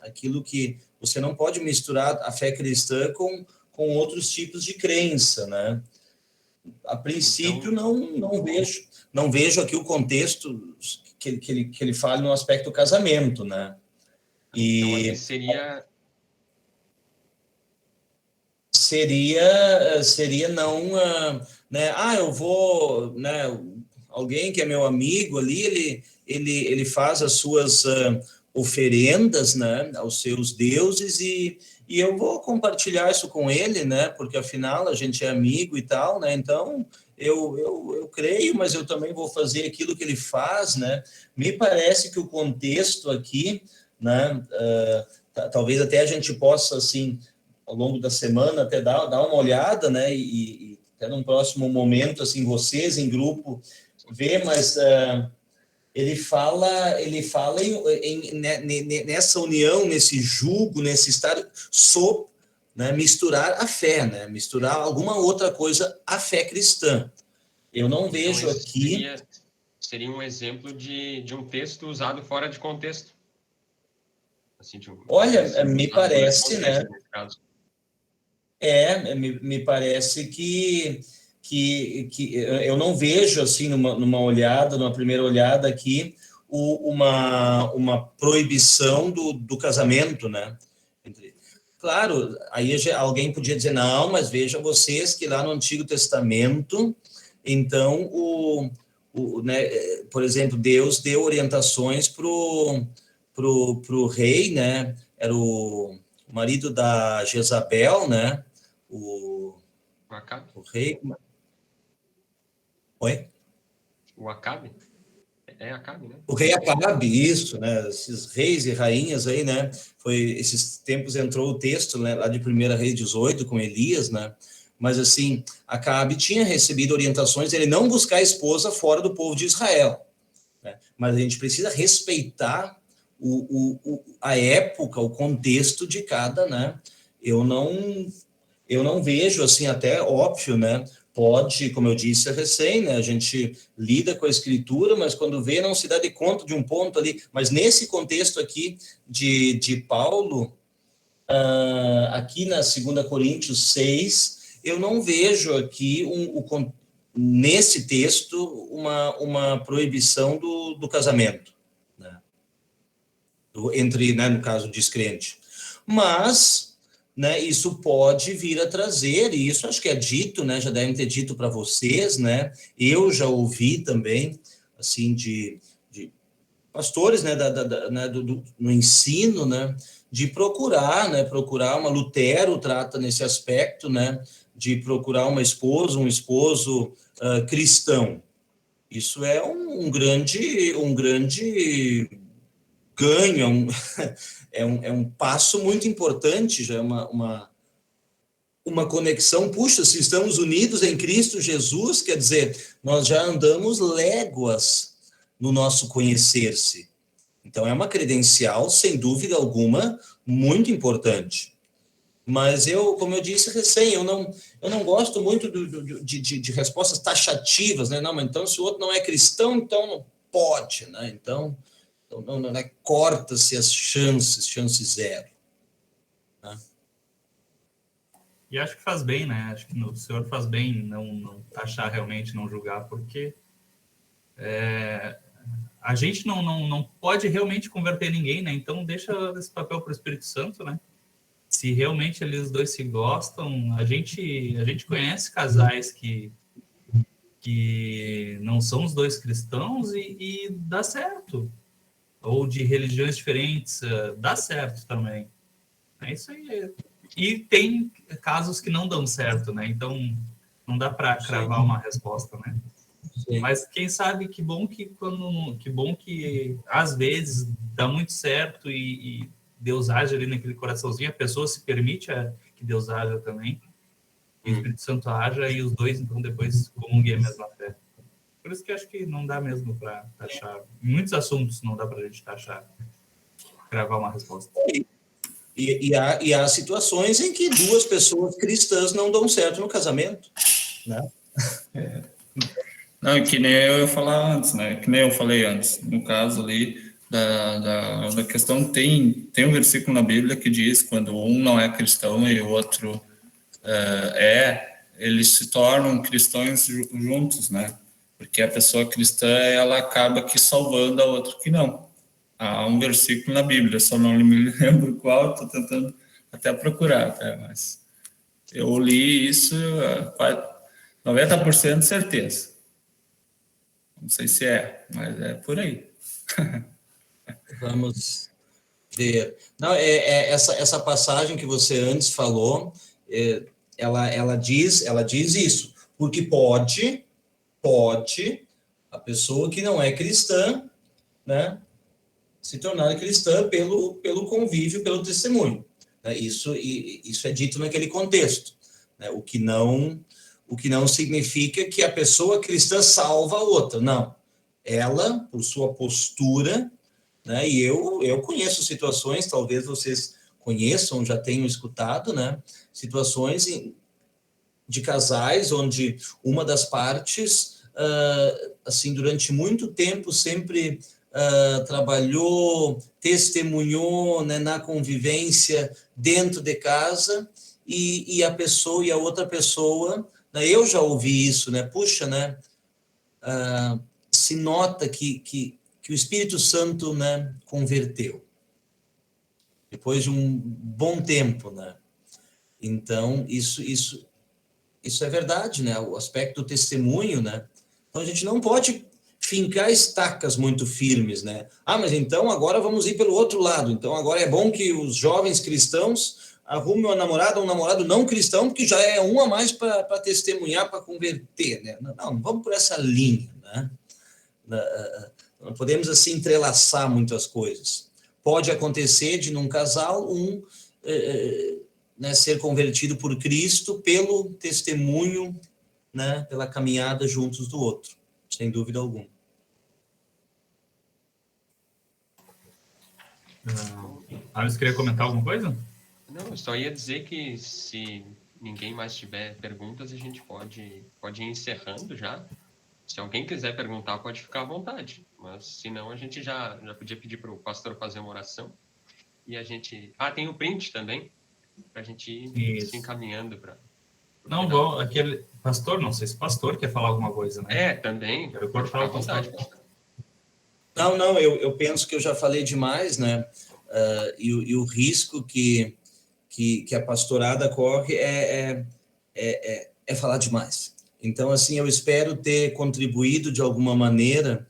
C: você não pode misturar a fé cristã com outros tipos de crença, né? A princípio,
A: Então,
C: não vejo aqui o contexto que ele fala no aspecto do casamento, né?
A: Então aqui
C: seria não, né? Eu vou, né? Alguém que é meu amigo ali, ele faz as suas oferendas, né? Aos seus deuses e eu vou compartilhar isso com ele, né? Porque afinal a gente é amigo e tal, né? Então eu creio, mas eu também vou fazer aquilo que ele faz, né? Me parece que o contexto aqui, né? Talvez até a gente possa, assim, ao longo da semana, até dar uma olhada, né? E até num próximo momento, assim, vocês em grupo ver, mas ele fala nessa união, nesse jugo, nesse estado, né, misturar a fé, né? Misturar alguma outra coisa à fé cristã. Eu não vejo aqui.
A: Seria um exemplo de um texto usado fora de contexto. Assim,
C: Olha, me parece, né?
A: Nesse caso.
C: Me parece que eu não vejo, assim, numa primeira olhada aqui, uma proibição do casamento, né? Claro, aí alguém podia dizer, não, mas veja vocês que lá no Antigo Testamento, então, né, por exemplo, Deus deu orientações pro rei, né? Era o marido da Jezabel, né? O rei... Oi?
A: O Acabe? É Acabe, né?
C: O rei Acabe, isso, né? Esses reis e rainhas aí, né? Esses tempos entrou o texto, né? Lá de 1 Reis 18, com Elias, né? Mas, assim, Acabe tinha recebido orientações de ele não buscar esposa fora do povo de Israel, né? Mas a gente precisa respeitar a época, o contexto de cada, né? Eu não vejo, assim, até óbvio, né? Pode, como eu disse recém, né? A gente lida com a escritura, mas quando vê, não se dá de conta de um ponto ali. Mas nesse contexto aqui de Paulo, aqui na 2 Coríntios 6, eu não vejo aqui, nesse texto, uma proibição do casamento, né? Entre, né, no caso, descrente. Mas, né, isso pode vir a trazer, e isso acho que é dito, né, já devem ter dito para vocês, né, eu já ouvi também, assim, de pastores, né, no ensino, né, de procurar uma, Lutero trata nesse aspecto, né, de procurar uma esposa, um esposo cristão. Isso é um grande ganho, é um passo muito importante, já é uma conexão. Puxa, se estamos unidos em Cristo Jesus, quer dizer, nós já andamos léguas no nosso conhecer-se. Então, é uma credencial, sem dúvida alguma, muito importante. Mas como eu disse recém, eu não gosto muito de respostas taxativas, né? Não, mas então se o outro não é cristão, então não pode, né? Então não é, corta-se as chance zero. Né?
D: E acho que faz bem, né? Acho que o senhor faz bem não taxar realmente, não julgar, porque a gente não pode realmente converter ninguém, né? Então deixa esse papel para o Espírito Santo, né? Se realmente eles dois se gostam, a gente conhece casais que não são os dois cristãos e dá certo. Ou de religiões diferentes, dá certo também. É isso aí. E tem casos que não dão certo, né? Então, não dá para cravar uma resposta, né? Sim. Mas quem sabe que bom que às vezes dá muito certo e Deus age ali naquele coraçãozinho, a pessoa se permite que Deus haja também, e o Espírito Santo haja, e os dois, então, depois comunguem a mesma fé. Por isso que acho que não dá mesmo para taxar. Em muitos assuntos não dá para a gente taxar, cravar uma resposta.
C: E há situações em que duas pessoas cristãs não dão certo no casamento, né?
G: Não, que nem eu ia falar antes, né? Que nem eu falei antes. No caso ali da questão, tem um versículo na Bíblia que diz quando um não é cristão e o outro eles se tornam cristãos juntos, né? Porque a pessoa cristã, ela acaba que salvando a outra que não. Há um versículo na Bíblia, só não me lembro qual, estou tentando até procurar, mas eu li isso 90% de certeza. Não sei se mas é por aí.
C: Vamos ver. Não, essa passagem que você antes falou, ela diz isso, porque pode a pessoa que não é cristã, né, se tornar cristã pelo convívio, pelo testemunho. Né? Isso é dito naquele contexto. Né? O que não significa que a pessoa cristã salva a outra, não. Ela, por sua postura, né? E eu conheço situações, talvez vocês conheçam, já tenham escutado, né? Situações de casais onde uma das partes, assim, durante muito tempo, sempre trabalhou, testemunhou, né, na convivência dentro de casa, e a pessoa e a outra pessoa, né, eu já ouvi isso, né? Puxa, né? Se nota que o Espírito Santo, né, converteu depois de um bom tempo, né? Então isso é verdade, né? O aspecto do testemunho, né? Então a gente não pode fincar estacas muito firmes, né? Mas então agora vamos ir pelo outro lado. Então agora é bom que os jovens cristãos arrumem uma namorada ou um namorado não cristão, porque já é um a mais para testemunhar, para converter, né? Não vamos por essa linha, né? Não podemos assim entrelaçar muitas coisas. Pode acontecer de num casal né, ser convertido por Cristo pelo testemunho, né, pela caminhada juntos do outro, sem dúvida alguma.
D: Alice, queria comentar alguma coisa?
A: Não, eu só ia dizer que se ninguém mais tiver perguntas, a gente pode ir encerrando já. Se alguém quiser perguntar, pode ficar à vontade. Mas, se não, a gente já podia pedir para o pastor fazer uma oração. E a gente... tem o print também, para a gente ir se encaminhando para...
D: Não, bom, aquele pastor, não sei se o pastor quer falar alguma coisa, né?
A: Também.
D: Eu pode falar à vontade.
C: Não, eu penso que eu já falei demais, né? E o risco que a pastorada corre é falar demais. Então, assim, eu espero ter contribuído de alguma maneira.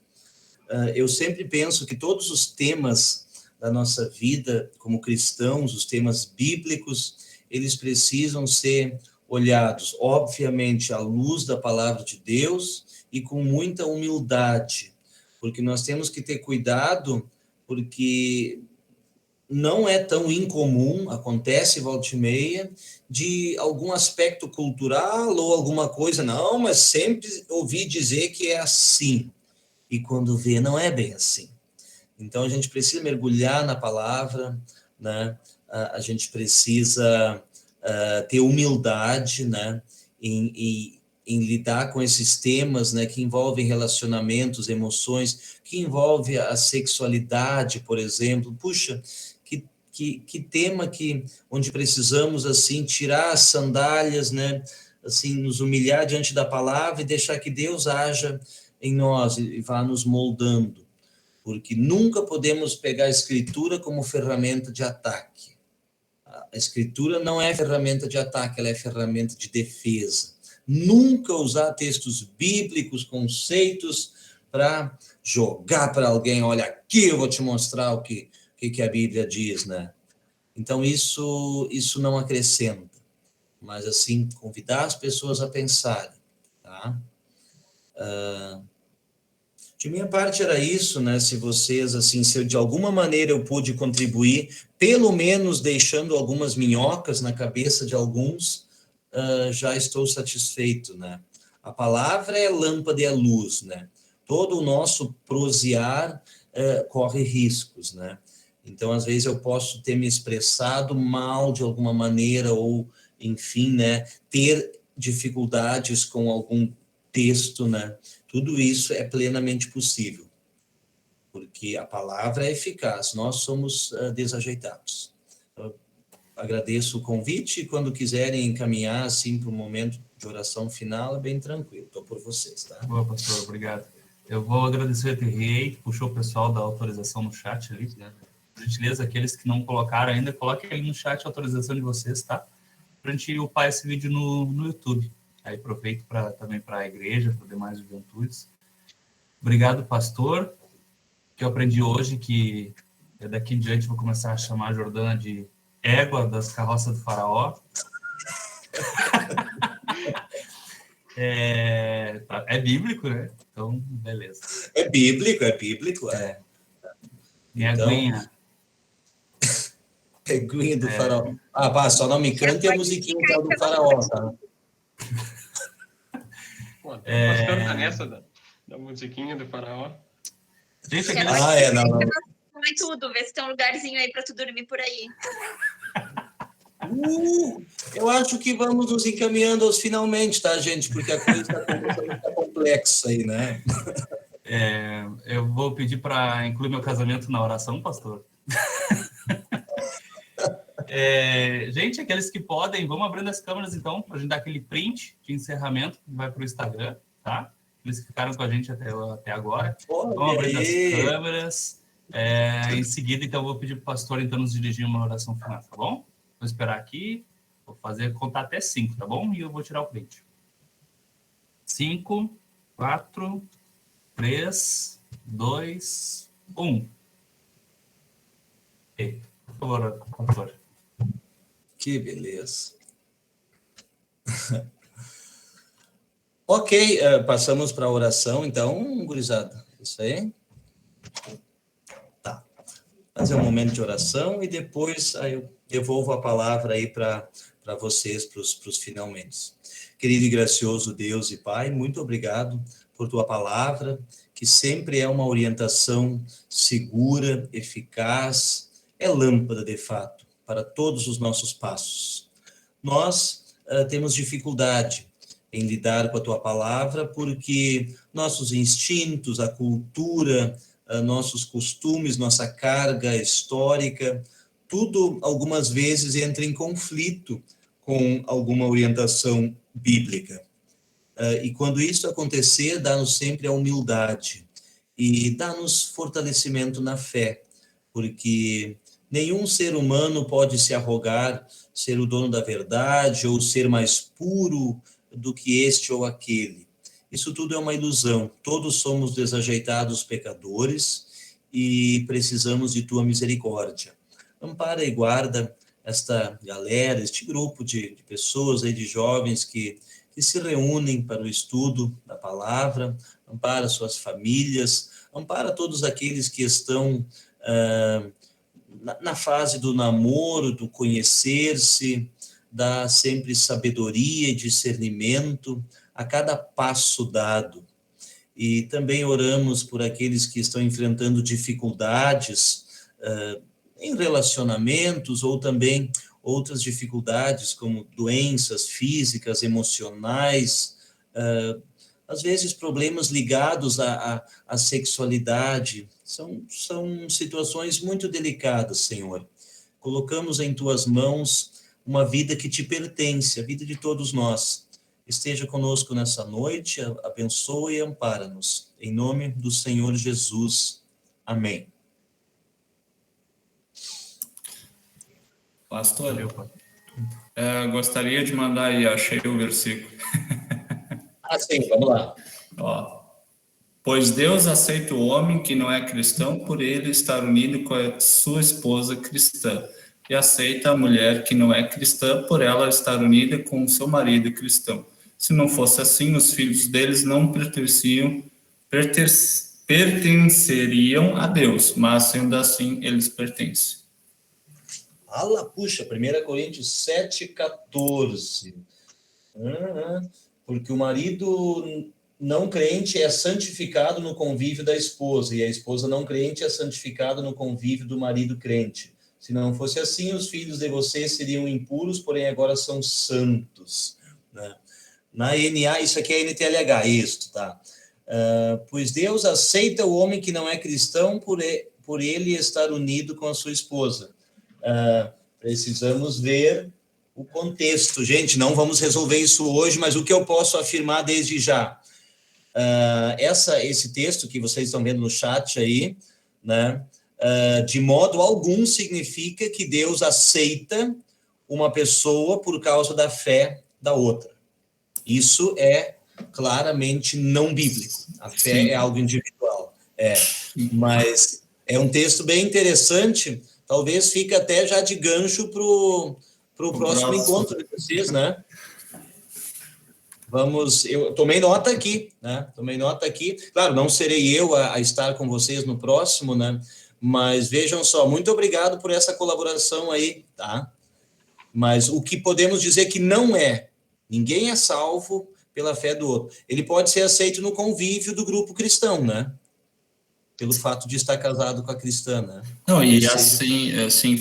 C: Eu sempre penso que todos os temas da nossa vida como cristãos, os temas bíblicos, eles precisam ser olhados, obviamente, à luz da palavra de Deus e com muita humildade, porque nós temos que ter cuidado, porque não é tão incomum, acontece volta e meia, de algum aspecto cultural ou alguma coisa, não, mas sempre ouvi dizer que é assim. E quando vê, não é bem assim. Então, a gente precisa mergulhar na palavra, né? A gente precisa ter humildade, né? Em lidar com esses temas, né? Que envolvem relacionamentos, emoções, que envolve a sexualidade, por exemplo. Puxa, que tema onde precisamos, assim, tirar as sandálias, né? Assim, nos humilhar diante da palavra e deixar que Deus haja em nós e vá nos moldando. Porque nunca podemos pegar a Escritura como ferramenta de ataque. A Escritura não é ferramenta de ataque, ela é ferramenta de defesa. Nunca usar textos bíblicos, conceitos, para jogar para alguém, olha, aqui eu vou te mostrar o que a Bíblia diz, né? Então, isso não acrescenta. Mas, assim, convidar as pessoas a pensarem, tá? De minha parte era isso, né? Se vocês, assim, se eu, de alguma maneira eu pude contribuir, pelo menos deixando algumas minhocas na cabeça de alguns, já estou satisfeito, né? A palavra é lâmpada e é luz, né? Todo o nosso prosear corre riscos, né? Então, às vezes eu posso ter me expressado mal de alguma maneira ou, enfim, né? Ter dificuldades com algum texto, né? Tudo isso é plenamente possível, porque a palavra é eficaz, nós somos desajeitados. Eu agradeço o convite e quando quiserem encaminhar, assim, para um momento de oração final, é bem tranquilo, estou por vocês, tá?
D: Boa, pastor, obrigado. Eu vou agradecer a TRI, que puxou o pessoal da autorização no chat ali, né? Por gentileza, aqueles que não colocaram ainda, coloquem aí no chat a autorização de vocês, tá? Para a gente upar esse vídeo no YouTube. Aí aproveito também para a igreja, para demais juventudes. Obrigado, pastor, que eu aprendi hoje que daqui em diante vou começar a chamar a Jordana de égua das carroças do faraó. É bíblico, né? Então, beleza.
C: É bíblico.
D: Minha
C: então,
D: aguinha.
C: Aguinha do faraó. Só não me cante a musiquinha então, do faraó, tá?
A: Pô, o pastor tá nessa da musiquinha do faraó.
D: Gente,
C: não.
E: Vai tudo, vê se tem um lugarzinho aí para tu dormir por aí.
C: Eu acho que vamos nos encaminhando aos finalmente, tá, gente? Porque a coisa está começando a ficar complexa aí, né?
D: Eu vou pedir para incluir meu casamento na oração, pastor. Gente, aqueles que podem, vamos abrindo as câmeras, então, para a gente dar aquele print de encerramento que vai para o Instagram, tá? Eles que ficaram com a gente até agora. Vamos abrindo as câmeras. Em seguida, então, eu vou pedir para o pastor, então, nos dirigir uma oração final, tá bom? Vou esperar aqui, vou contar até 5, tá bom? E eu vou tirar o print. 5, 4, 3, 2, 1. Por favor, pastor.
C: Que beleza. Ok, passamos para a oração, então, gurizada. Isso aí? Tá. Fazer um momento de oração e depois aí eu devolvo a palavra aí para vocês, para os finalmente. Querido e gracioso Deus e Pai, muito obrigado por tua palavra, que sempre é uma orientação segura, eficaz, é lâmpada de fato para todos os nossos passos. Nós temos dificuldade em lidar com a tua palavra porque nossos instintos, a cultura, nossos costumes, nossa carga histórica, tudo algumas vezes entra em conflito com alguma orientação bíblica. E quando isso acontecer, dá-nos sempre a humildade e dá-nos fortalecimento na fé, porque nenhum ser humano pode se arrogar ser o dono da verdade ou ser mais puro do que este ou aquele. Isso tudo é uma ilusão. Todos somos desajeitados pecadores e precisamos de tua misericórdia. Ampara e guarda esta galera, este grupo de pessoas aí, de jovens que se reúnem para o estudo da palavra, ampara suas famílias, ampara todos aqueles que estão na fase do namoro, do conhecer-se, dá sempre sabedoria e discernimento a cada passo dado. E também oramos por aqueles que estão enfrentando dificuldades em relacionamentos ou também outras dificuldades como doenças físicas, emocionais, às vezes problemas ligados à sexualidade. São situações muito delicadas, Senhor. Colocamos em tuas mãos uma vida que te pertence, a vida de todos nós. Esteja conosco nessa noite, abençoe e ampara-nos. Em nome do Senhor Jesus. Amém.
G: Pastor, gostaria de mandar aí, achei o versículo.
C: Sim, vamos lá.
G: Ó. Pois Deus aceita o homem que não é cristão por ele estar unido com a sua esposa cristã, e aceita a mulher que não é cristã por ela estar unida com o seu marido cristão. Se não fosse assim, os filhos deles não pertenceriam a Deus, mas sendo assim, eles pertencem.
C: Puxa, 1 Coríntios 7,14. Porque o marido não crente é santificado no convívio da esposa, e a esposa não crente é santificada no convívio do marido crente. Se não fosse assim, os filhos de vocês seriam impuros, porém agora são santos. Né? Na NA, isso aqui é NTLH, isso, tá? Pois Deus aceita o homem que não é cristão por ele estar unido com a sua esposa. Precisamos ver o contexto. Gente, não vamos resolver isso hoje, mas o que eu posso afirmar desde já? Esse texto que vocês estão vendo no chat aí, né, de modo algum significa que Deus aceita uma pessoa por causa da fé da outra. Isso é claramente não bíblico. A fé
G: Sim.
C: é algo individual. Mas é um texto bem interessante. Talvez fique até já de gancho para o próximo encontro de vocês, né? Eu tomei nota aqui, né? Claro, não serei eu a estar com vocês no próximo, né? Mas vejam só, muito obrigado por essa colaboração aí, tá? Mas o que podemos dizer que não é, ninguém é salvo pela fé do outro. Ele pode ser aceito no convívio do grupo cristão, né? Pelo fato de estar casado com a cristã, né?
G: Não, e assim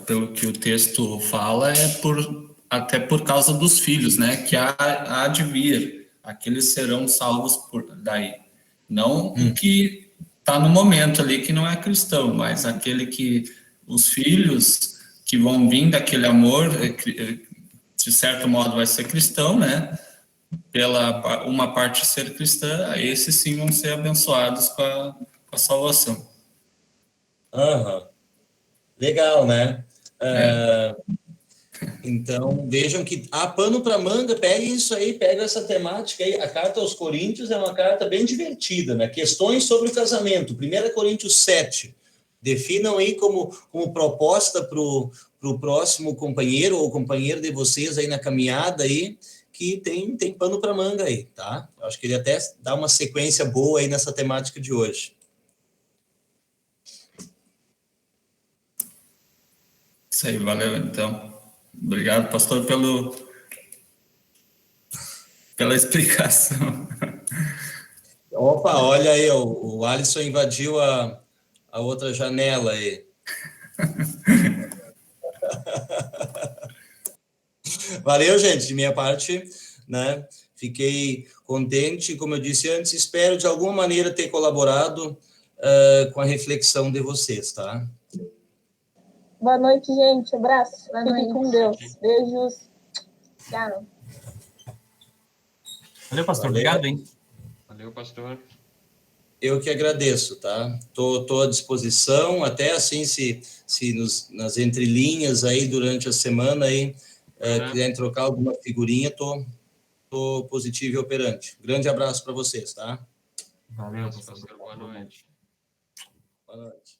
G: pelo que o texto fala, até por causa dos filhos, né? Que há de vir, aqueles serão salvos por daí. Não o que está no momento ali que não é cristão, mas os filhos que vão vir daquele amor, de certo modo vai ser cristão, né? Pela uma parte ser cristã, esses sim vão ser abençoados com a salvação.
C: Legal, né? Então, vejam que há pano para manga, peguem isso aí, pega essa temática aí. A carta aos Coríntios é uma carta bem divertida, né? Questões sobre o casamento, 1 Coríntios 7. Definam aí como proposta para o próximo companheiro ou companheiro de vocês aí na caminhada aí, que tem pano para manga aí, tá? Acho que ele até dá uma sequência boa aí nessa temática de hoje.
G: Isso aí, valeu então. Obrigado, pastor, pela explicação.
C: Opa, olha aí, o Alisson invadiu a outra janela aí. Valeu, gente, de minha parte, né? Fiquei contente, como eu disse antes, espero de alguma maneira ter colaborado com a reflexão de vocês, tá?
F: Boa noite, gente. Abraço. Fique com Deus. Beijos. Tchau.
D: Valeu, pastor.
C: Valeu.
D: Obrigado, hein?
A: Valeu, pastor.
C: Eu que agradeço, tá? Tô à disposição, até assim, se nas entrelinhas aí durante a semana aí, quiserem trocar alguma figurinha, tô positivo e operante. Grande abraço para vocês, tá?
D: Valeu,
A: Pastor. Boa noite.
C: Boa noite.